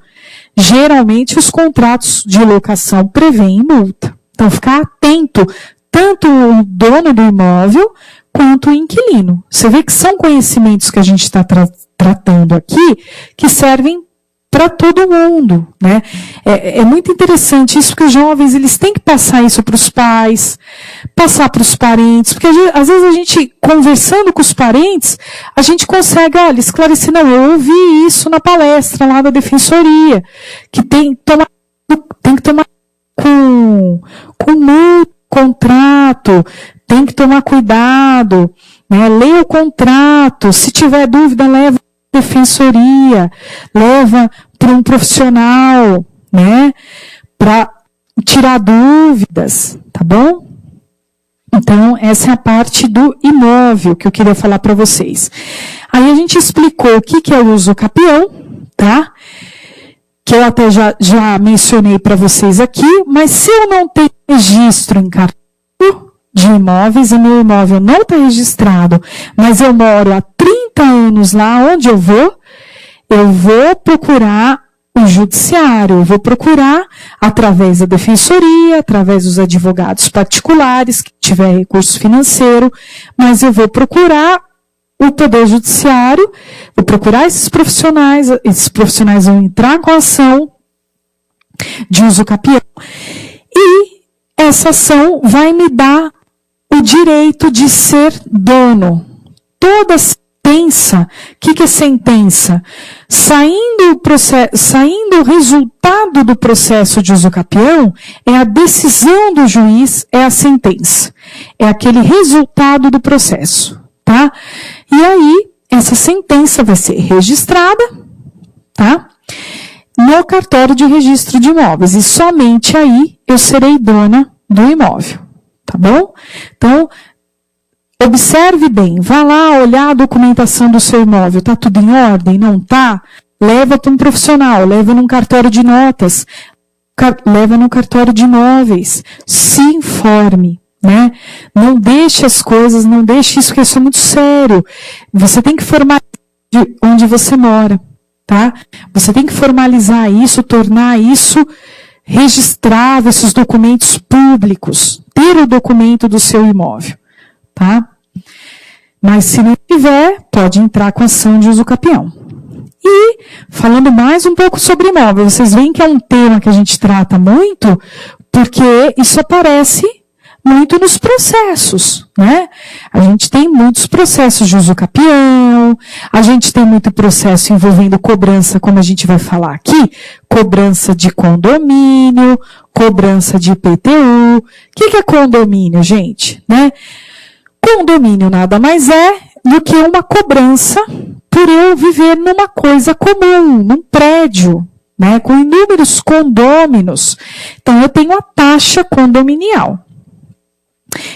geralmente os contratos de locação prevêem multa. Então, ficar atento, tanto o dono do imóvel quanto o inquilino. Você vê que são conhecimentos que a gente está tratando aqui que servem para todo mundo, né? É muito interessante isso, porque os jovens, eles têm que passar isso para os pais, passar para os parentes, porque às vezes a gente, conversando com os parentes, a gente consegue, olha, esclarecer, não, eu ouvi isso na palestra lá da defensoria, que tem que tomar com contrato, tem que tomar cuidado, né? Leia o contrato, se tiver dúvida, leva defensoria, leva para um profissional, né, para tirar dúvidas, tá bom? Então, essa é a parte do imóvel que eu queria falar para vocês. Aí a gente explicou o que é o uso capião, tá? Que eu até já mencionei para vocês aqui, mas se eu não tenho registro em cartório de imóveis, o meu imóvel não está registrado, mas eu moro há 30 anos lá, onde eu vou procurar o judiciário, eu vou procurar através da defensoria, através dos advogados particulares, que tiver recurso financeiro, mas eu vou procurar o Poder Judiciário, vou procurar esses profissionais vão entrar com a ação de uso capião, e essa ação vai me dar o direito de ser dono. Toda sentença, o que é sentença? Saindo o resultado do processo de uso capião, é a decisão do juiz, é a sentença. É aquele resultado do processo, tá? E aí, essa sentença vai ser registrada, tá? No cartório de registro de imóveis. E somente aí eu serei dona do imóvel. Tá bom? Então, observe bem, vá lá olhar a documentação do seu imóvel, está tudo em ordem? Não está? Leva para um profissional, leva num cartório de notas, leva no cartório de imóveis, se informe, né? Não deixe as coisas, não deixe isso, que isso é muito sério. Você tem que formalizar onde você mora, tá? Você tem que formalizar isso, tornar isso registrado esses documentos públicos, ter o documento do seu imóvel, tá? Mas se não tiver, pode entrar com ação de uso capião. E, falando mais um pouco sobre imóvel, vocês veem que é um tema que a gente trata muito, porque isso aparece muito nos processos, né? A gente tem muitos processos de uso capião, a gente tem muito processo envolvendo cobrança, como a gente vai falar aqui, cobrança de condomínio, cobrança de IPTU. O que é condomínio, gente? Né? Condomínio nada mais é do que uma cobrança por eu viver numa coisa comum, num prédio, né, com inúmeros condôminos. Então, eu tenho a taxa condominial.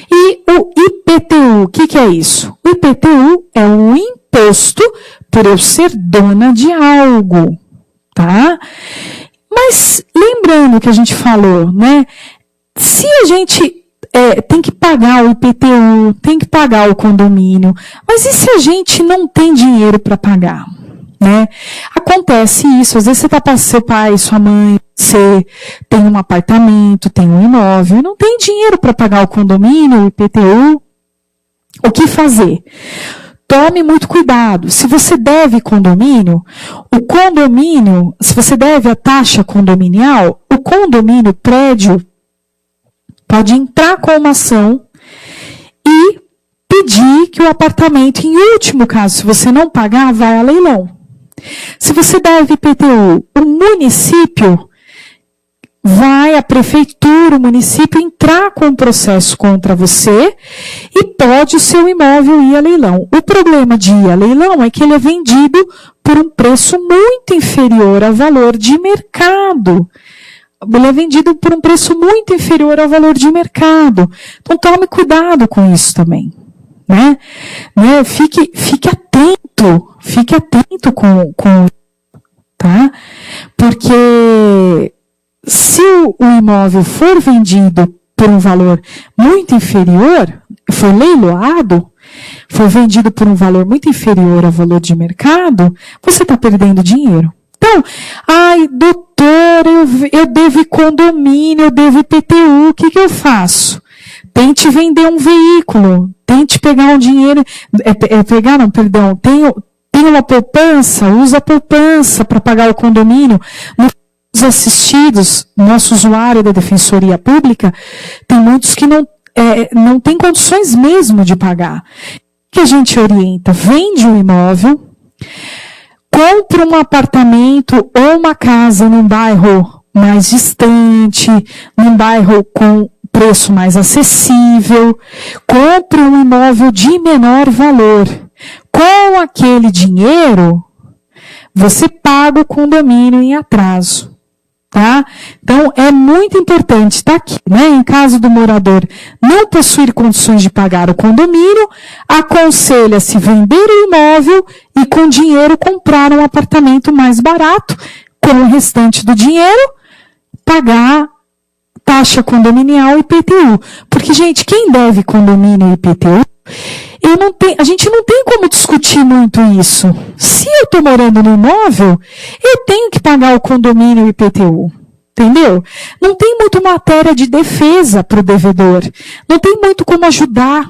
E o IPTU, o que é isso? O IPTU é um imposto por eu ser dona de algo, tá? Mas, lembrando que a gente falou, né, se a gente tem que pagar o IPTU, tem que pagar o condomínio, mas e se a gente não tem dinheiro para pagar? Né? Acontece isso, às vezes você está para seu pai, sua mãe, você tem um apartamento, tem um imóvel, e não tem dinheiro para pagar o condomínio, o IPTU. O que fazer? Tome muito cuidado. Se você deve condomínio, o condomínio, se você deve a taxa condominial, o condomínio, prédio, pode entrar com uma ação e pedir que o apartamento, em último caso, se você não pagar, vai a leilão. Se você deve IPTU, o município vai, a prefeitura, o município entrar com um processo contra você e pode o seu imóvel ir a leilão. O problema de ir a leilão é que ele é vendido por um preço muito inferior ao valor de mercado. Ele é vendido por um preço muito inferior ao valor de mercado. Então tome cuidado com isso também. Né? Fique atento com tá? Porque se o imóvel for vendido por um valor muito inferior, for leiloado, for vendido por um valor muito inferior ao valor de mercado, você está perdendo dinheiro. Então, ai, doutor, eu devo condomínio, eu devo IPTU, o que eu faço? Tente vender um veículo, tente pegar um dinheiro, tem uma poupança, usa a poupança para pagar o condomínio. Nos assistidos, nosso usuário da Defensoria Pública, tem muitos que não tem condições mesmo de pagar. O que a gente orienta? Vende um imóvel, compra um apartamento ou uma casa num bairro mais distante, num bairro com preço mais acessível, compre um imóvel de menor valor. Com aquele dinheiro, você paga o condomínio em atraso. Tá? Então, é muito importante estar aqui, né? Em caso do morador não possuir condições de pagar o condomínio, aconselha-se vender o imóvel e com dinheiro comprar um apartamento mais barato, com o restante do dinheiro, pagar taxa condominial e IPTU. Porque, gente, quem deve condomínio e IPTU, a gente não tem como discutir muito isso. Se eu estou morando no imóvel, eu tenho que pagar o condomínio e IPTU. Entendeu? Não tem muito matéria de defesa para o devedor. Não tem muito como ajudar.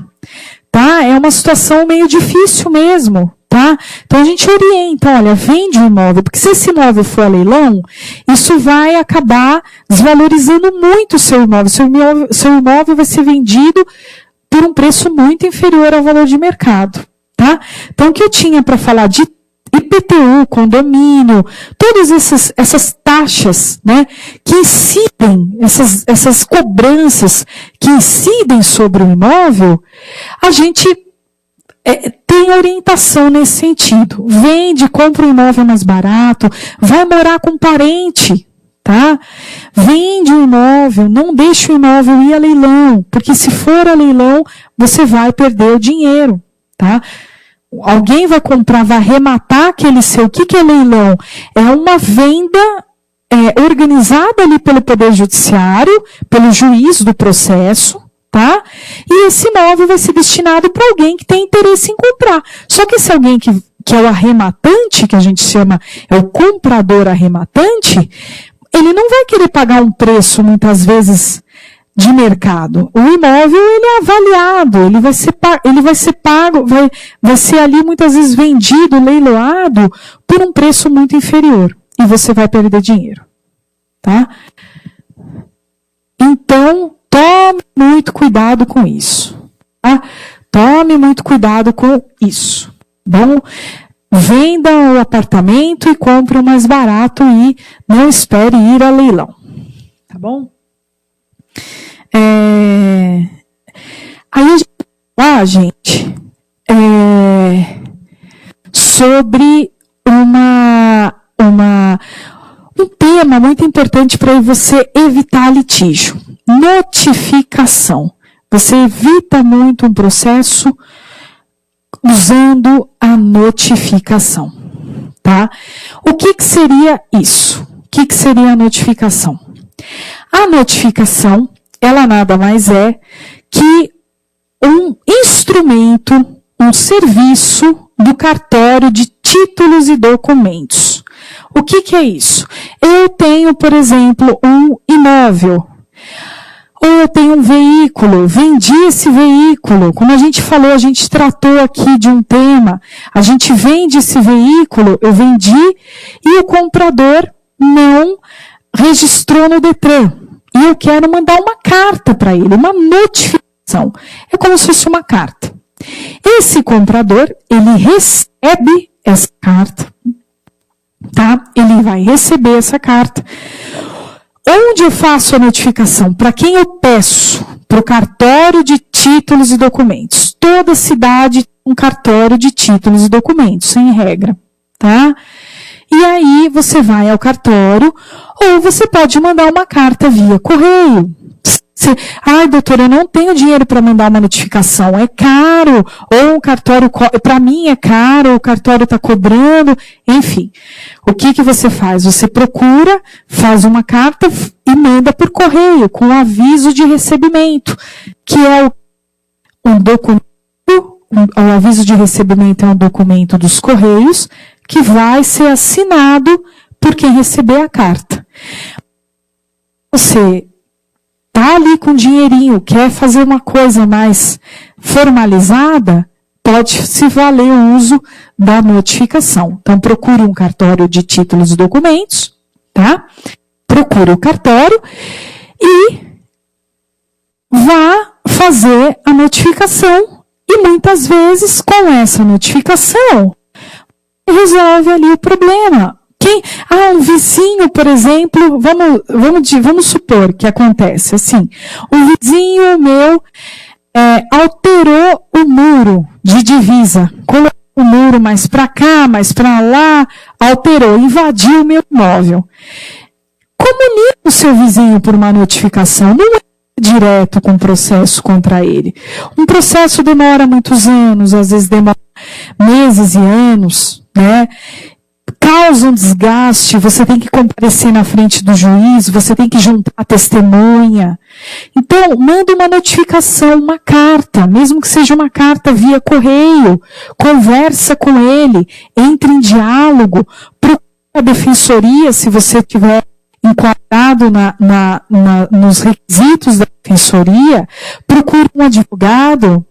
Tá? É uma situação meio difícil mesmo. Tá? Então a gente orienta, olha, vende o imóvel, porque se esse imóvel for a leilão, isso vai acabar desvalorizando muito o seu imóvel. Seu imóvel vai ser vendido por um preço muito inferior ao valor de mercado. Tá? Então o que eu tinha para falar de IPTU, condomínio, todas essas taxas, né, que incidem, essas cobranças que incidem sobre o imóvel, a gente tem orientação nesse sentido. Vende, compra um imóvel mais barato, vai morar com um parente, tá? Vende o imóvel, não deixe o imóvel ir a leilão, porque se for a leilão, você vai perder o dinheiro, tá? Alguém vai comprar, vai arrematar aquele seu. O que é leilão? É uma venda organizada ali pelo Poder Judiciário, pelo juiz do processo, tá? E esse imóvel vai ser destinado para alguém que tem interesse em comprar. Só que esse alguém que é o arrematante, que a gente chama, é o comprador arrematante, ele não vai querer pagar um preço, muitas vezes, de mercado. O imóvel, ele é avaliado, ele vai ser pago, vai ser ali muitas vezes vendido, leiloado, por um preço muito inferior. E você vai perder dinheiro. Tá? Então, tome muito cuidado com isso. Tá? Tome muito cuidado com isso. Bom, venda o apartamento e compre o mais barato e não espere ir a leilão. Tá bom? Aí a gente vai falar, gente, sobre um tema muito importante para você evitar litígio. Notificação. Você evita muito um processo usando a notificação. Tá? O que seria isso? O que seria a notificação? A notificação, ela nada mais é que um instrumento, um serviço do cartório de títulos e documentos. O que é isso? Eu tenho, por exemplo, um imóvel, ou eu tenho um veículo, vendi esse veículo. Como a gente falou, a gente tratou aqui de um tema, a gente vende esse veículo, eu vendi, e o comprador não registrou no Detran. E eu quero mandar uma carta para ele, uma notificação. É como se fosse uma carta. Esse comprador, ele recebe essa carta, tá? Ele vai receber essa carta. Onde eu faço a notificação? Para quem eu peço? Para o cartório de títulos e documentos. Toda cidade tem um cartório de títulos e documentos, em regra, tá? E aí você vai ao cartório, ou você pode mandar uma carta via correio. Ai, doutora, eu não tenho dinheiro para mandar uma notificação, é caro, ou o cartório, para mim é caro, o cartório está cobrando, enfim. O que você faz? Você procura, faz uma carta e manda por correio, com aviso de recebimento, que é um documento, o aviso de recebimento é um documento dos correios, que vai ser assinado por quem receber a carta. Você está ali com dinheirinho, quer fazer uma coisa mais formalizada, pode se valer o uso da notificação. Então, procure um cartório de títulos e documentos, tá? Procure o cartório e vá fazer a notificação. E muitas vezes, com essa notificação, resolve ali o problema. Um vizinho, por exemplo, vamos supor que acontece assim, um vizinho meu alterou o muro de divisa, colocou o muro mais para cá, mais para lá, alterou, invadiu o meu imóvel. Comunique o seu vizinho por uma notificação, não é direto com processo contra ele. Um processo demora muitos anos, às vezes demora meses e anos, né? Causa um desgaste, você tem que comparecer na frente do juiz, você tem que juntar a testemunha. Então, manda uma notificação, uma carta, mesmo que seja uma carta via correio, conversa com ele, entre em diálogo, procura a defensoria, se você tiver enquadrado nos requisitos da defensoria, procure um advogado,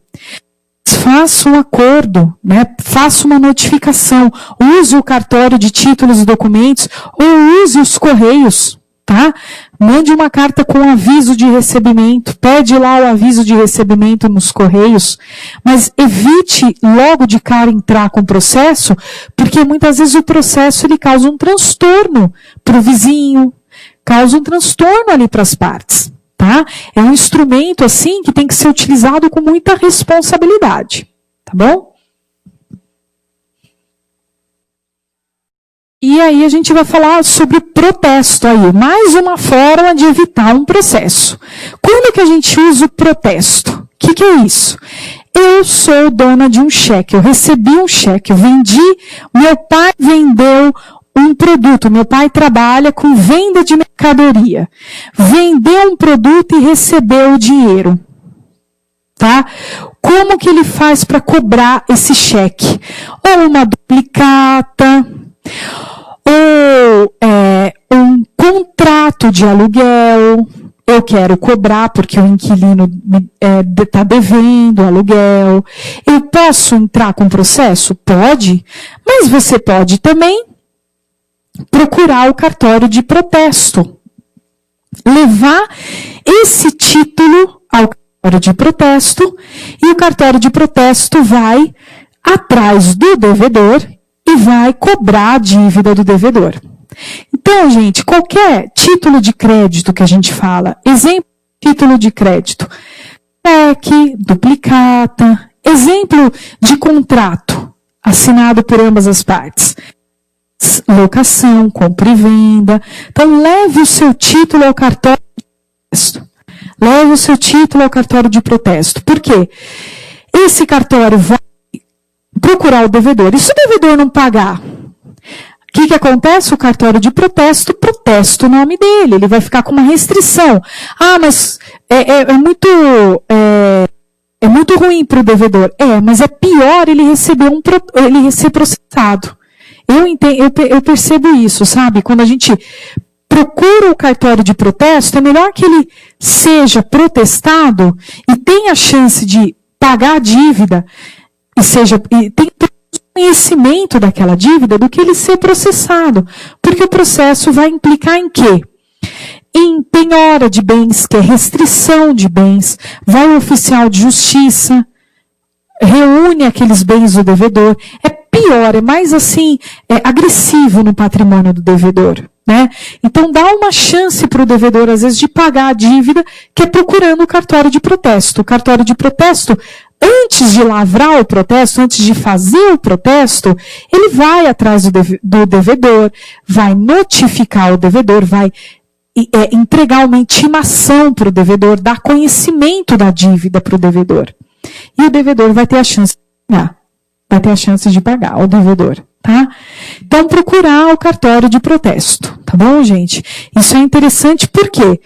faça um acordo, né? Faça uma notificação, use o cartório de títulos e documentos ou use os correios, tá? Mande uma carta com aviso de recebimento, pede lá o aviso de recebimento nos correios, mas evite logo de cara entrar com o processo, porque muitas vezes o processo ele causa um transtorno para o vizinho, causa um transtorno ali para as partes. Tá? É um instrumento, assim, que tem que ser utilizado com muita responsabilidade. Tá bom? E aí a gente vai falar sobre protesto aí. Mais uma forma de evitar um processo. Quando que a gente usa o protesto? O que é isso? Eu sou dona de um cheque, eu recebi um cheque, eu vendi, meu pai vendeu um produto, meu pai trabalha com venda de mercadoria. Vendeu um produto e recebeu o dinheiro. Tá? Como que ele faz para cobrar esse cheque? Ou uma duplicata, ou um Contrato de aluguel, eu quero cobrar porque o inquilino está devendo aluguel. Eu posso entrar com processo? Pode, mas você pode também procurar o cartório de protesto. Levar esse título ao cartório de protesto e o cartório de protesto vai atrás do devedor e vai cobrar a dívida do devedor. Então, gente, qualquer título de crédito que a gente fala, exemplo de título de crédito, cheque, duplicata, exemplo de contrato assinado por ambas as partes, locação, compra e venda. Então, leve o seu título ao cartório de protesto. Leve o seu título ao cartório de protesto. Por quê? Esse cartório vai procurar o devedor. E se o devedor não pagar, o que acontece? O cartório de protesto protesta o nome dele. Ele vai ficar com uma restrição. Ah, mas é muito ruim para o devedor. Mas é pior ele ser processado. Eu percebo isso, sabe? Quando a gente procura o cartório de protesto, é melhor que ele seja protestado e tenha a chance de pagar a dívida e tenha conhecimento daquela dívida do que ele ser processado. Porque o processo vai implicar em quê? Em penhora de bens, que é restrição de bens, vai o oficial de justiça, reúne aqueles bens do devedor, é pior, é mais assim, agressivo no patrimônio do devedor, né? Então dá uma chance para o devedor, às vezes, de pagar a dívida, que é procurando o cartório de protesto. O cartório de protesto, antes de lavrar o protesto, antes de fazer o protesto, ele vai atrás do devedor, vai notificar o devedor, vai entregar uma intimação para o devedor, dar conhecimento da dívida para o devedor. E o devedor vai ter a chance de pagar. Vai ter a chance de pagar, o devedor, tá? Então, procurar o cartório de protesto, tá bom, gente? Isso é interessante, por quê?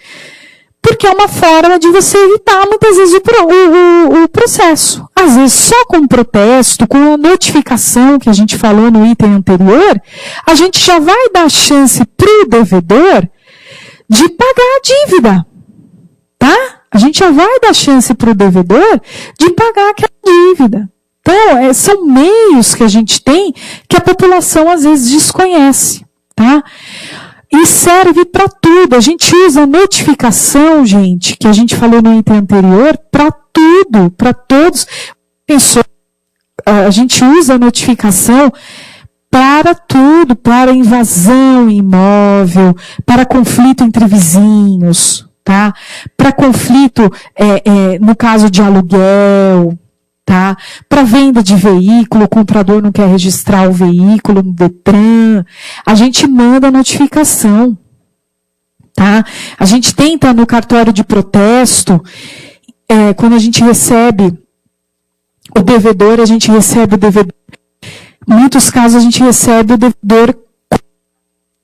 Porque é uma forma de você evitar, muitas vezes, o processo. Às vezes, só com o protesto, com a notificação que a gente falou no item anterior, a gente já vai dar chance para o devedor de pagar a dívida, tá? A gente já vai dar chance para o devedor de pagar aquela dívida. Então, são meios que a gente tem que a população às vezes desconhece, tá? E serve para tudo. A gente usa a notificação, gente, que a gente falou no item anterior, para tudo, para todos. A gente usa a notificação para tudo, para invasão imóvel, para conflito entre vizinhos, tá? Para conflito, no caso de aluguel, tá? Para venda de veículo, o comprador não quer registrar o veículo no Detran, a gente manda notificação, tá? A gente tenta no cartório de protesto, quando a gente recebe o devedor, em muitos casos a gente recebe o devedor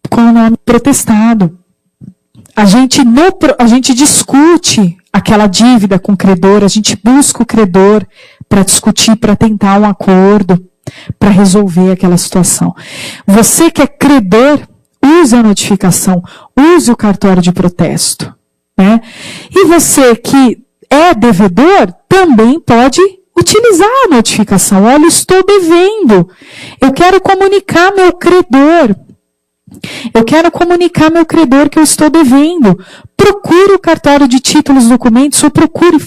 com o nome protestado. A gente discute aquela dívida com o credor, a gente busca o credor para discutir, para tentar um acordo, para resolver aquela situação. Você que é credor, use a notificação, use o cartório de protesto, né? E você que é devedor, também pode utilizar a notificação. Olha, estou devendo. Eu quero comunicar meu credor. Que eu estou devendo. Procure o cartório de títulos e documentos ou procure e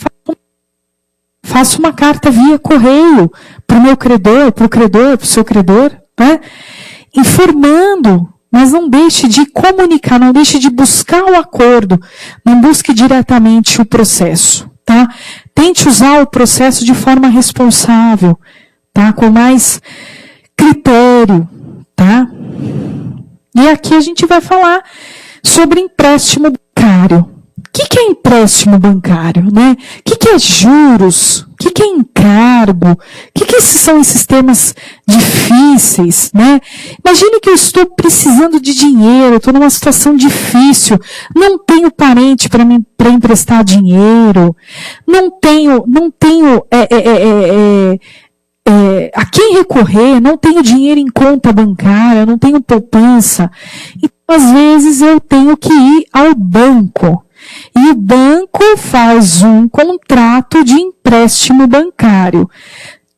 faça uma carta via correio para o meu credor, para o seu credor, né? Informando, mas não deixe de comunicar, não deixe de buscar o acordo, não busque diretamente o processo, tá? Tente usar o processo de forma responsável, tá? Com mais critério, tá? E aqui a gente vai falar sobre empréstimo bancário. O que é empréstimo bancário, né? O que é juros? O que é encargo? O que são esses temas difíceis, né? Imagine que eu estou precisando de dinheiro, estou numa situação difícil, não tenho parente para emprestar dinheiro, não tenho a quem recorrer, não tenho dinheiro em conta bancária, não tenho poupança. às vezes eu tenho que ir ao banco. E o banco faz um contrato de empréstimo bancário.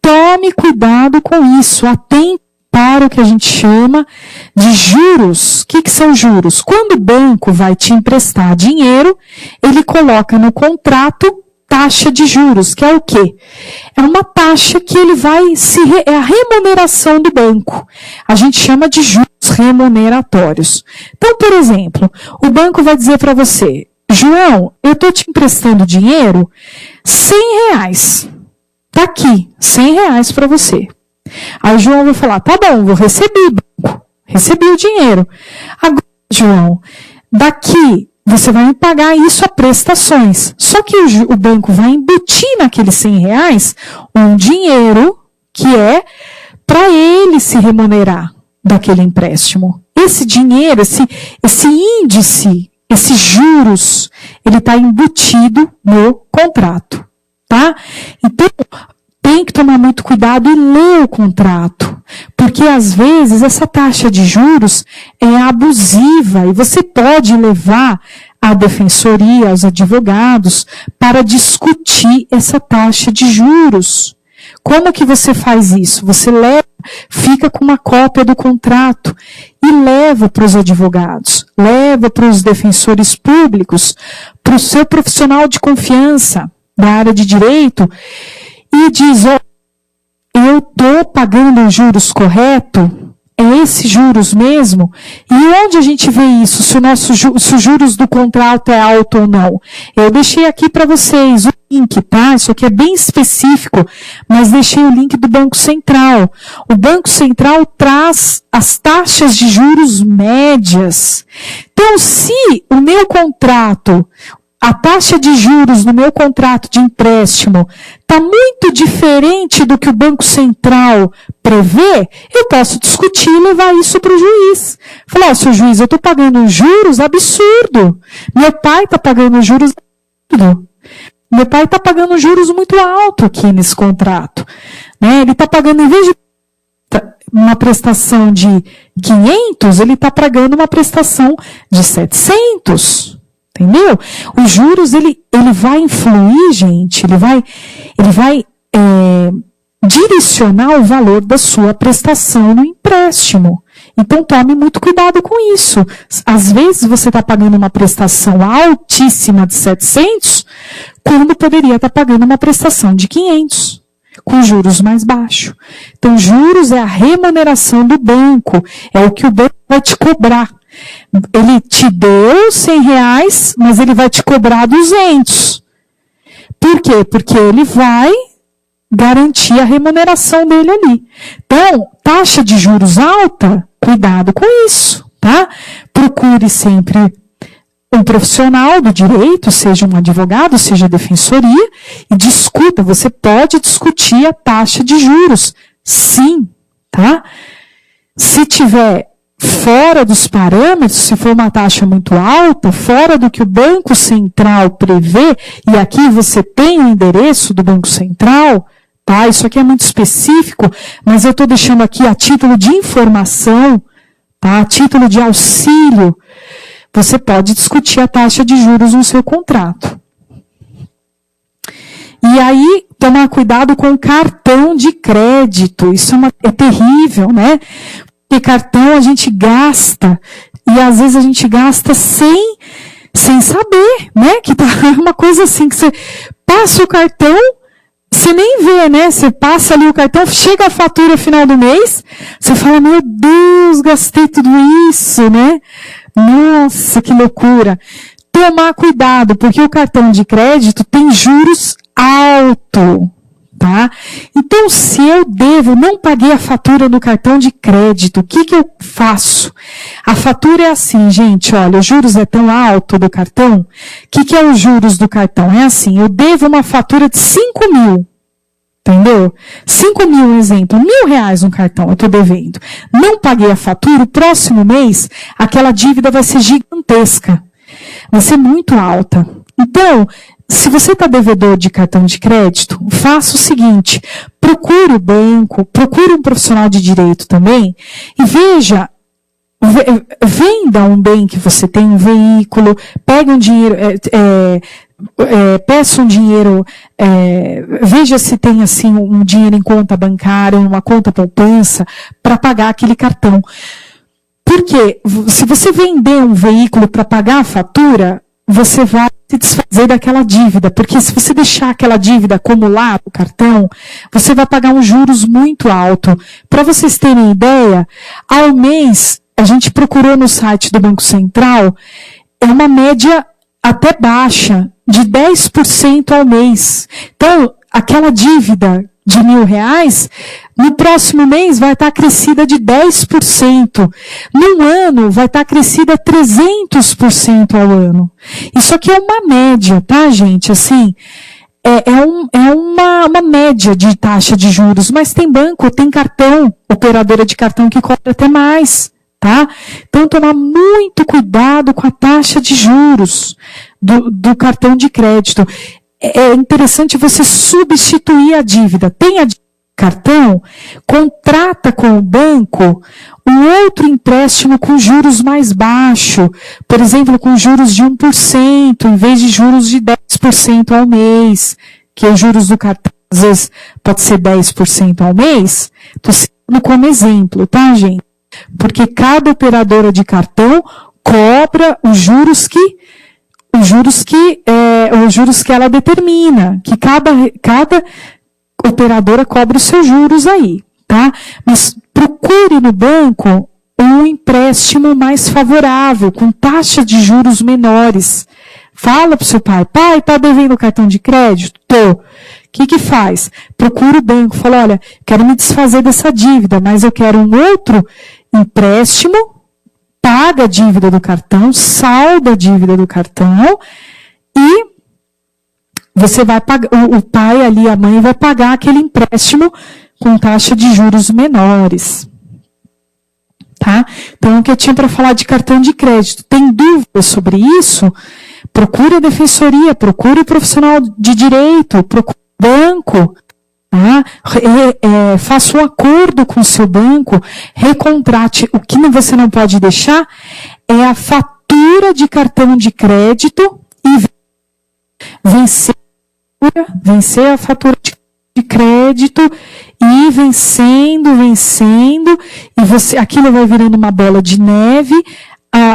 Tome cuidado com isso, atente para o que a gente chama de juros. O que são juros? Quando o banco vai te emprestar dinheiro, ele coloca no contrato taxa de juros, que é o quê? É uma taxa que ele vai é a remuneração do banco. A gente chama de juros remuneratórios. Então, por exemplo, o banco vai dizer para você: João, eu estou te emprestando dinheiro, R$100. Tá aqui, R$100 para você. Aí o João vai falar: tá bom, vou receber, banco. Recebi o dinheiro. Agora, João, daqui você vai me pagar isso a prestações. Só que o banco vai embutir naqueles R$100 um dinheiro que é para ele se remunerar daquele empréstimo. Esse dinheiro, esse índice, esses juros, ele está embutido no contrato, tá? Então, tem que tomar muito cuidado e ler o contrato, porque às vezes essa taxa de juros é abusiva e você pode levar a defensoria, aos advogados, para discutir essa taxa de juros. Como que você faz isso? Você fica com uma cópia do contrato e leva para os advogados, leva para os defensores públicos, para o seu profissional de confiança da área de direito, e diz: eu estou pagando os juros correto? É esse juros mesmo? E onde a gente vê isso? Se os juros do contrato é alto ou não? Eu deixei aqui para vocês o link, tá? Isso aqui é bem específico, mas deixei o link do Banco Central. O Banco Central traz as taxas de juros médias. Então, se o meu contrato, a taxa de juros no meu contrato de empréstimo está muito diferente do que o Banco Central prevê, eu posso discutir e levar isso para o juiz. Falar: seu juiz, eu estou pagando juros absurdo. Meu pai está pagando juros absurdo. Meu pai está pagando juros muito alto aqui nesse contrato. Né? Ele está pagando, em vez de uma prestação de 500, ele está pagando uma prestação de 700. Entendeu? Os juros, ele vai influir, gente, ele vai direcionar o valor da sua prestação no empréstimo. Então, tome muito cuidado com isso. Às vezes, você está pagando uma prestação altíssima de 700, quando poderia estar pagando uma prestação de 500, com juros mais baixos. Então, juros é a remuneração do banco, é o que o banco vai te cobrar. Ele te deu R$100, mas ele vai te cobrar 200. Por quê? Porque ele vai garantir a remuneração dele ali. Então, taxa de juros alta, cuidado com isso, tá? Procure sempre um profissional do direito, seja um advogado, seja defensoria, e discuta. Você pode discutir a taxa de juros, sim, tá? Se tiver fora dos parâmetros, se for uma taxa muito alta, fora do que o Banco Central prevê, e aqui você tem o endereço do Banco Central, tá? Isso aqui é muito específico, mas eu estou deixando aqui a título de informação, tá? A título de auxílio, você pode discutir a taxa de juros no seu contrato. E aí, tomar cuidado com o cartão de crédito, isso é terrível, né? Porque cartão a gente gasta, e às vezes a gente gasta sem saber, né? Que tá uma coisa assim, que você passa o cartão, você nem vê, né? Você passa ali o cartão, chega a fatura final do mês, você fala: meu Deus, gastei tudo isso, né? Nossa, que loucura. Tomar cuidado, porque o cartão de crédito tem juros altos. Tá? Então, se eu não paguei a fatura do cartão de crédito, o que eu faço? A fatura é assim, gente, olha, os juros é tão alto do cartão, o que é os juros do cartão? É assim, eu devo uma fatura de 5 mil, entendeu? 5 mil, um exemplo, R$1.000 no cartão, eu estou devendo. Não paguei a fatura, o próximo mês, aquela dívida vai ser gigantesca, vai ser muito alta. Então, se você está devedor de cartão de crédito, faça o seguinte: procure o banco, procure um profissional de direito também, e veja venda um bem que você tem, um veículo, pegue um dinheiro, peça um dinheiro, veja se tem assim um dinheiro em conta bancária, uma conta poupança, para pagar aquele cartão. Porque se você vender um veículo para pagar a fatura, você vai se desfazer daquela dívida. Porque se você deixar aquela dívida acumular no cartão, você vai pagar um juros muito alto. Para vocês terem ideia, ao mês, a gente procurou no site do Banco Central, é uma média até baixa, de 10% ao mês. Então, aquela dívida de R$1.000, no próximo mês vai estar crescida de 10%. Num ano, vai estar crescida 300% ao ano. Isso aqui é uma média, tá, gente? Assim, uma média de taxa de juros, mas tem banco, tem cartão, operadora de cartão que cobra até mais. Tá? Então, tomar muito cuidado com a taxa de juros do cartão de crédito. É interessante você substituir a dívida. Tem a cartão, contrata com o banco um outro empréstimo com juros mais baixos. Por exemplo, com juros de 1%, em vez de juros de 10% ao mês, que os juros do cartão, às vezes, pode ser 10% ao mês. Estou citando como exemplo, tá, gente? Porque cada operadora de cartão cobra os juros que ela determina, que cada operadora cobra os seus juros aí, tá? Mas procure no banco um empréstimo mais favorável, com taxa de juros menores. Fala pro seu pai, tá devendo cartão de crédito? Tô. O que faz? Procura o banco, fala, olha, quero me desfazer dessa dívida, mas eu quero um outro empréstimo, paga a dívida do cartão, salda a dívida do cartão e você vai pagar, o pai ali, a mãe vai pagar aquele empréstimo com taxa de juros menores. Tá? Então, o que eu tinha para falar de cartão de crédito. Tem dúvidas sobre isso? Procure a defensoria, procure o profissional de direito, procure o banco. Tá? Faça um acordo com o seu banco, recontrate. O que você não pode deixar é a fatura de cartão de crédito e vencer a fatura de crédito e vencendo, e aquilo vai virando uma bola de neve,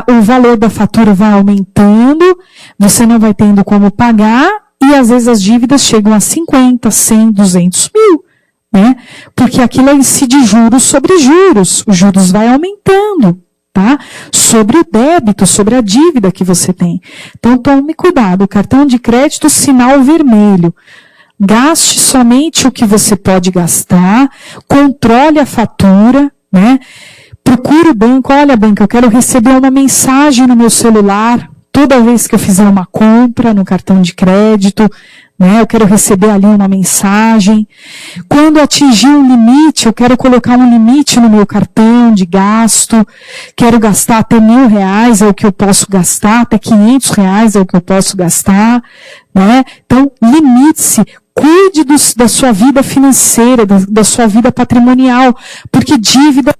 o valor da fatura vai aumentando, você não vai tendo como pagar, e às vezes as dívidas chegam a 50, 100, 200 mil, né? Porque aquilo incide juros sobre juros, os juros vai aumentando, tá? Sobre o débito, sobre a dívida que você tem. Então tome cuidado, o cartão de crédito, sinal vermelho. Gaste somente o que você pode gastar, controle a fatura, né? Procure o banco, olha banco, eu quero receber uma mensagem no meu celular, toda vez que eu fizer uma compra no cartão de crédito, né? Eu quero receber ali uma mensagem. Quando atingir um limite, eu quero colocar um limite no meu cartão de gasto, quero gastar até R$1.000 é o que eu posso gastar, até R$500 é o que eu posso gastar, né? Então, limite-se. Cuide da sua vida financeira, da sua vida patrimonial, porque dívida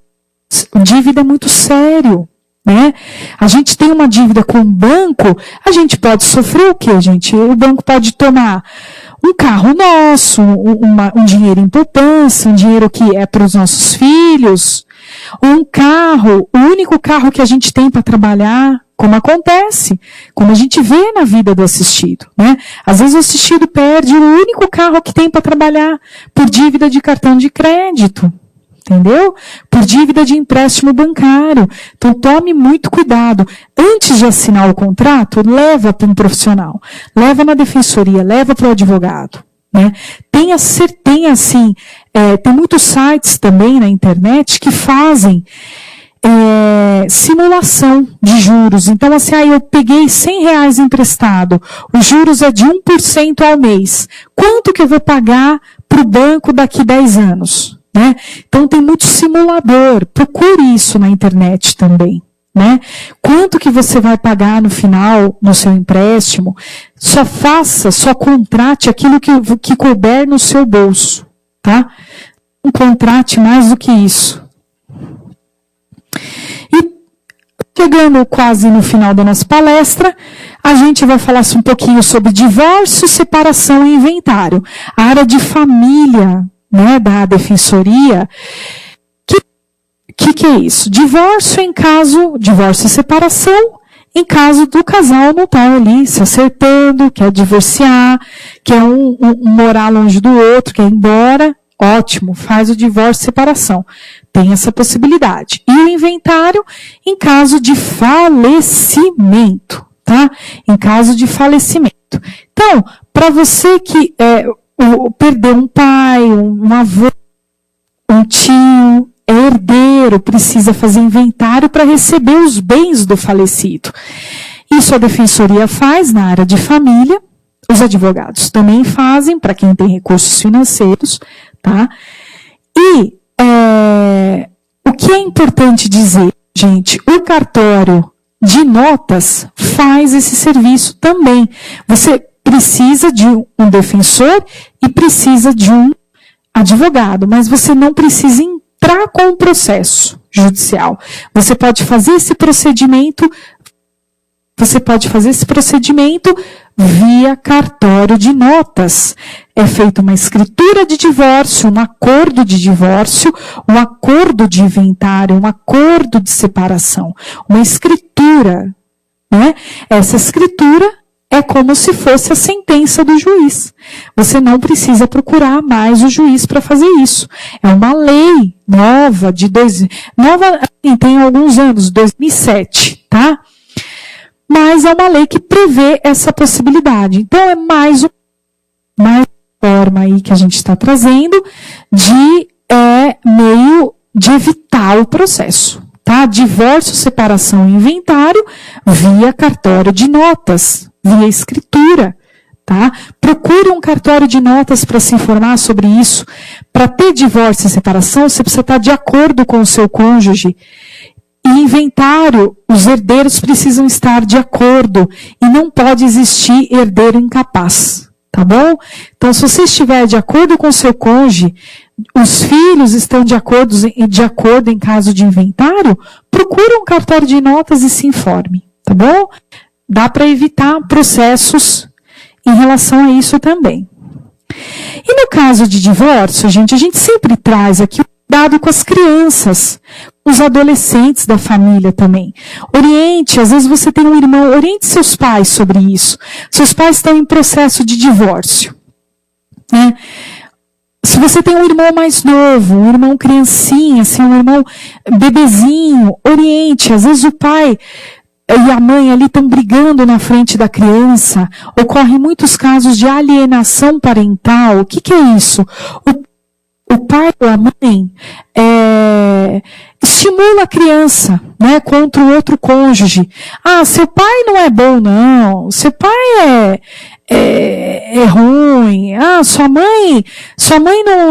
é muito sério, né? A gente tem uma dívida com o banco, a gente pode sofrer o quê, gente? O banco pode tomar um carro nosso, um dinheiro em poupança, um dinheiro que é para os nossos filhos, um carro, o único carro que a gente tem para trabalhar, como acontece, como a gente vê na vida do assistido, né? Às vezes o assistido perde o único carro que tem para trabalhar por dívida de cartão de crédito, entendeu? Por dívida de empréstimo bancário. Então tome muito cuidado. Antes de assinar o contrato, leva para um profissional, leva na defensoria, leva para o advogado, né? Tem muitos sites também na internet que fazem simulação de juros. Então, assim, eu peguei R$100 emprestado, os juros é de 1% ao mês. Quanto que eu vou pagar para o banco daqui 10 anos? Né? Então, tem muito simulador. Procure isso na internet também. Né? Quanto que você vai pagar no final, no seu empréstimo? Só contrate aquilo que couber no seu bolso. Tá? Não contrate mais do que isso. chegando quase no final da nossa palestra, a gente vai falar um pouquinho sobre divórcio, separação e inventário. A área de família, né, da defensoria. Que é isso? Divórcio e separação, em caso do casal não estar ali se acertando, quer divorciar, quer um morar longe do outro, quer ir embora. Ótimo, faz o divórcio e separação. Tem essa possibilidade. E o inventário em caso de falecimento, tá? Em caso de falecimento. Então, para você que perdeu um pai, um avô, um tio, é herdeiro, precisa fazer inventário para receber os bens do falecido. Isso a defensoria faz na área de família, os advogados também fazem, para quem tem recursos financeiros, tá? E o que é importante dizer, gente, o cartório de notas faz esse serviço também. Você precisa de um defensor e precisa de um advogado, mas você não precisa entrar com o processo judicial. Você pode fazer esse procedimento via cartório de notas. É feita uma escritura de divórcio, um acordo de divórcio, um acordo de inventário, um acordo de separação. Uma escritura, né? Essa escritura é como se fosse a sentença do juiz. Você não precisa procurar mais o juiz para fazer isso. É uma lei nova, tem alguns anos, 2007, tá? Mas é uma lei que prevê essa possibilidade. Então, é mais uma forma aí que a gente está trazendo de meio de evitar o processo, tá? Divórcio, separação e inventário via cartório de notas, via escritura, tá? Procure um cartório de notas para se informar sobre isso. Para ter divórcio e separação, você precisa estar de acordo com o seu cônjuge. E inventário, os herdeiros precisam estar de acordo e não pode existir herdeiro incapaz, tá bom? Então, se você estiver de acordo com o seu cônjuge, os filhos estão de acordo em caso de inventário, procure um cartório de notas e se informe, tá bom? Dá para evitar processos em relação a isso também. E no caso de divórcio, gente, a gente sempre traz aqui o cuidado com as crianças, os adolescentes da família também. Oriente, às vezes você tem um irmão, oriente seus pais sobre isso. Seus pais estão em processo de divórcio, né? Se você tem um irmão mais novo, um irmão criancinha, assim, um irmão bebezinho, oriente. Às vezes o pai e a mãe ali estão brigando na frente da criança. Ocorrem muitos casos de alienação parental. O que é isso? O pai ou a mãe estimula a criança, né, contra o outro cônjuge. Ah, seu pai não é bom, não. Seu pai é ruim. Ah, sua mãe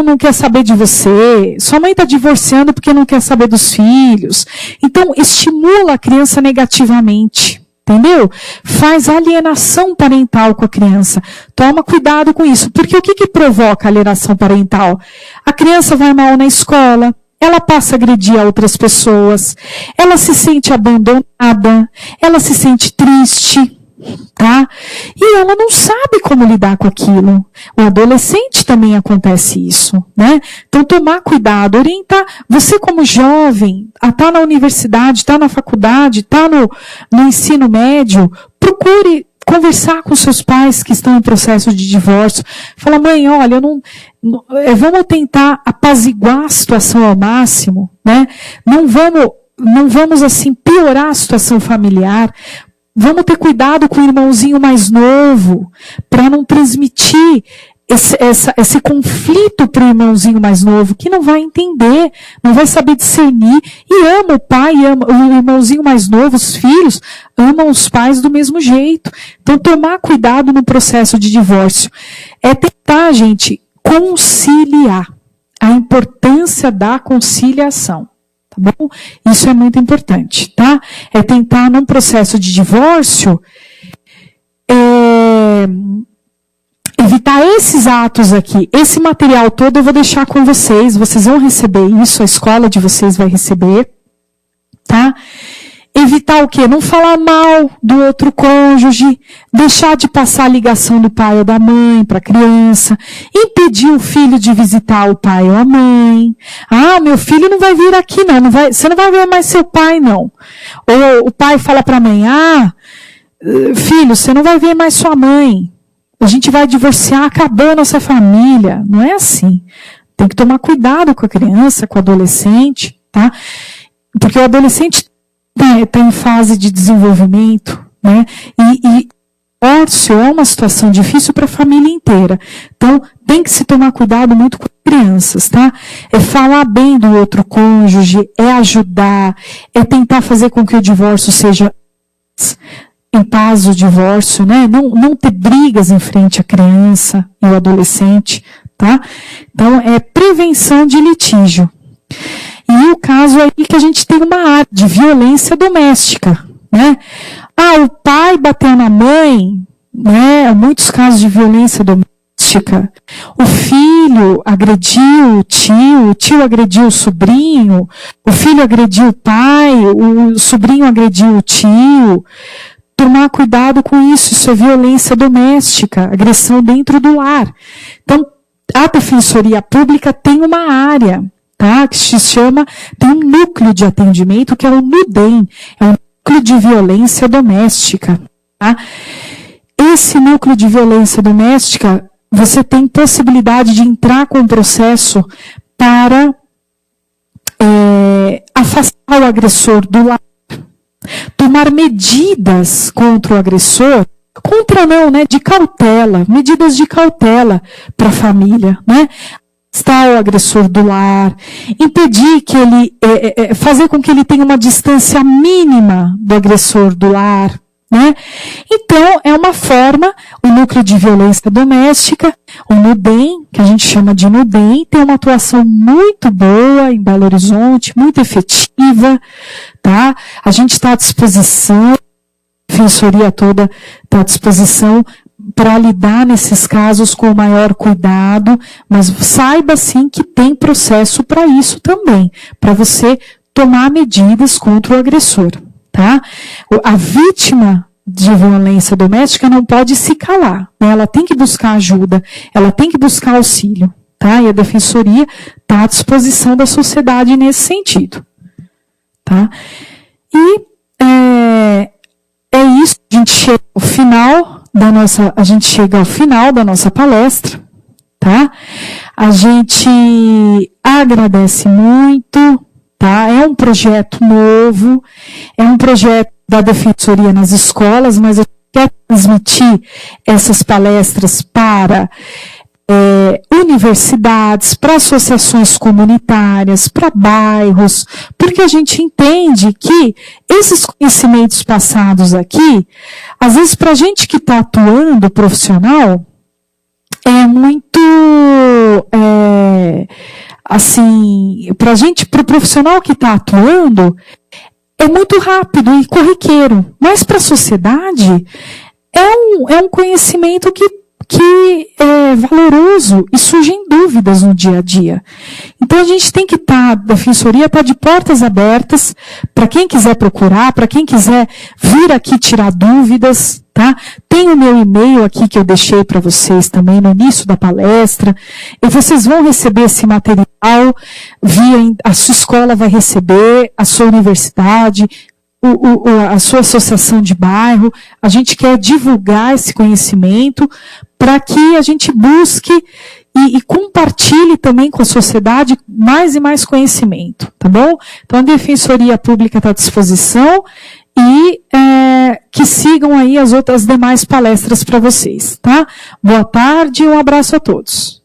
não quer saber de você. Sua mãe está divorciando porque não quer saber dos filhos. Então, estimula a criança negativamente. Entendeu? Faz alienação parental com a criança. Toma cuidado com isso. Porque o que provoca alienação parental? A criança vai mal na escola, ela passa a agredir a outras pessoas, ela se sente abandonada, ela se sente triste, tá? E ela não sabe como lidar com aquilo. O adolescente também acontece isso, né? Então, tomar cuidado, orientar. Você como jovem, está na universidade, está na faculdade, está no ensino médio, procure conversar com seus pais que estão em processo de divórcio. Fala, mãe, olha, vamos tentar apaziguar a situação ao máximo, né? Não vamos assim piorar a situação familiar. Vamos ter cuidado com o irmãozinho mais novo, para não transmitir esse conflito para o irmãozinho mais novo, que não vai entender, não vai saber discernir, e ama o pai, ama o irmãozinho mais novo, os filhos, amam os pais do mesmo jeito. Então, tomar cuidado no processo de divórcio. É tentar, gente, conciliar. A importância da conciliação. Tá bom? Isso é muito importante, tá? É tentar, num processo de divórcio, evitar esses atos aqui. Esse material todo eu vou deixar com vocês vão receber isso, a escola de vocês vai receber, tá? Evitar o quê? Não falar mal do outro cônjuge, deixar de passar a ligação do pai ou da mãe para a criança, impedir o filho de visitar o pai ou a mãe. Ah, meu filho não vai vir aqui não, você não vai ver mais seu pai não. Ou o pai fala para a mãe, filho, você não vai ver mais sua mãe. A gente vai divorciar, acabou a nossa família. Não é assim. Tem que tomar cuidado com a criança, com o adolescente, tá? Porque o adolescente está em fase de desenvolvimento, né? E divórcio é uma situação difícil para a família inteira. Então, tem que se tomar cuidado muito com crianças, tá? É falar bem do outro cônjuge, é ajudar, é tentar fazer com que o divórcio seja em paz o divórcio, né? Não ter brigas em frente à criança e ao adolescente, tá? Então, é prevenção de litígio. E o caso aí que a gente tem uma área de violência doméstica, né? O pai bateu na mãe, né? Há muitos casos de violência doméstica. O filho agrediu o tio agrediu o sobrinho, o filho agrediu o pai, o sobrinho agrediu o tio. Tomar cuidado com isso é violência doméstica, agressão dentro do lar. Então, a Defensoria Pública tem uma área, tá? Que se chama, tem um núcleo de atendimento que é o NUDEM, é o núcleo de violência doméstica, tá? Esse núcleo de violência doméstica, você tem possibilidade de entrar com um processo para afastar o agressor do lar, tomar medidas contra o agressor, de cautela, medidas de cautela para a família, né? Afastar o agressor do lar, impedir que ele, fazer com que ele tenha uma distância mínima do agressor do lar, né? Então, é uma forma, o núcleo de violência doméstica, o NUDEM, que a gente chama de NUDEM, tem uma atuação muito boa em Belo Horizonte, muito efetiva, tá? A gente está à disposição, a defensoria toda está à disposição para lidar nesses casos com o maior cuidado, mas saiba sim que tem processo para isso também, para você tomar medidas contra o agressor, tá? A vítima de violência doméstica não pode se calar, né? Ela tem que buscar ajuda, ela tem que buscar auxílio, tá? E a defensoria está à disposição da sociedade nesse sentido, tá? E é isso, a gente chega ao final da nossa palestra, tá? A gente agradece muito, tá? É um projeto novo, é um projeto da Defensoria nas escolas, mas a gente quer transmitir essas palestras para universidades, para associações comunitárias, para bairros, porque a gente entende que esses conhecimentos passados aqui, às vezes para a gente que está atuando profissional, é muito, para o profissional que está atuando, é muito rápido e corriqueiro, mas para a sociedade é um conhecimento que é valoroso e surgem dúvidas no dia a dia. Então a gente tem que a Defensoria está de portas abertas para quem quiser procurar, para quem quiser vir aqui tirar dúvidas, tá? Tem o meu e-mail aqui que eu deixei para vocês também no início da palestra, e vocês vão receber esse material a sua escola vai receber, a sua universidade, a sua associação de bairro. A gente quer divulgar esse conhecimento para que a gente busque e compartilhe também com a sociedade mais e mais conhecimento, tá bom? Então a Defensoria Pública está à disposição e que sigam aí as demais palestras para vocês, tá? Boa tarde e um abraço a todos.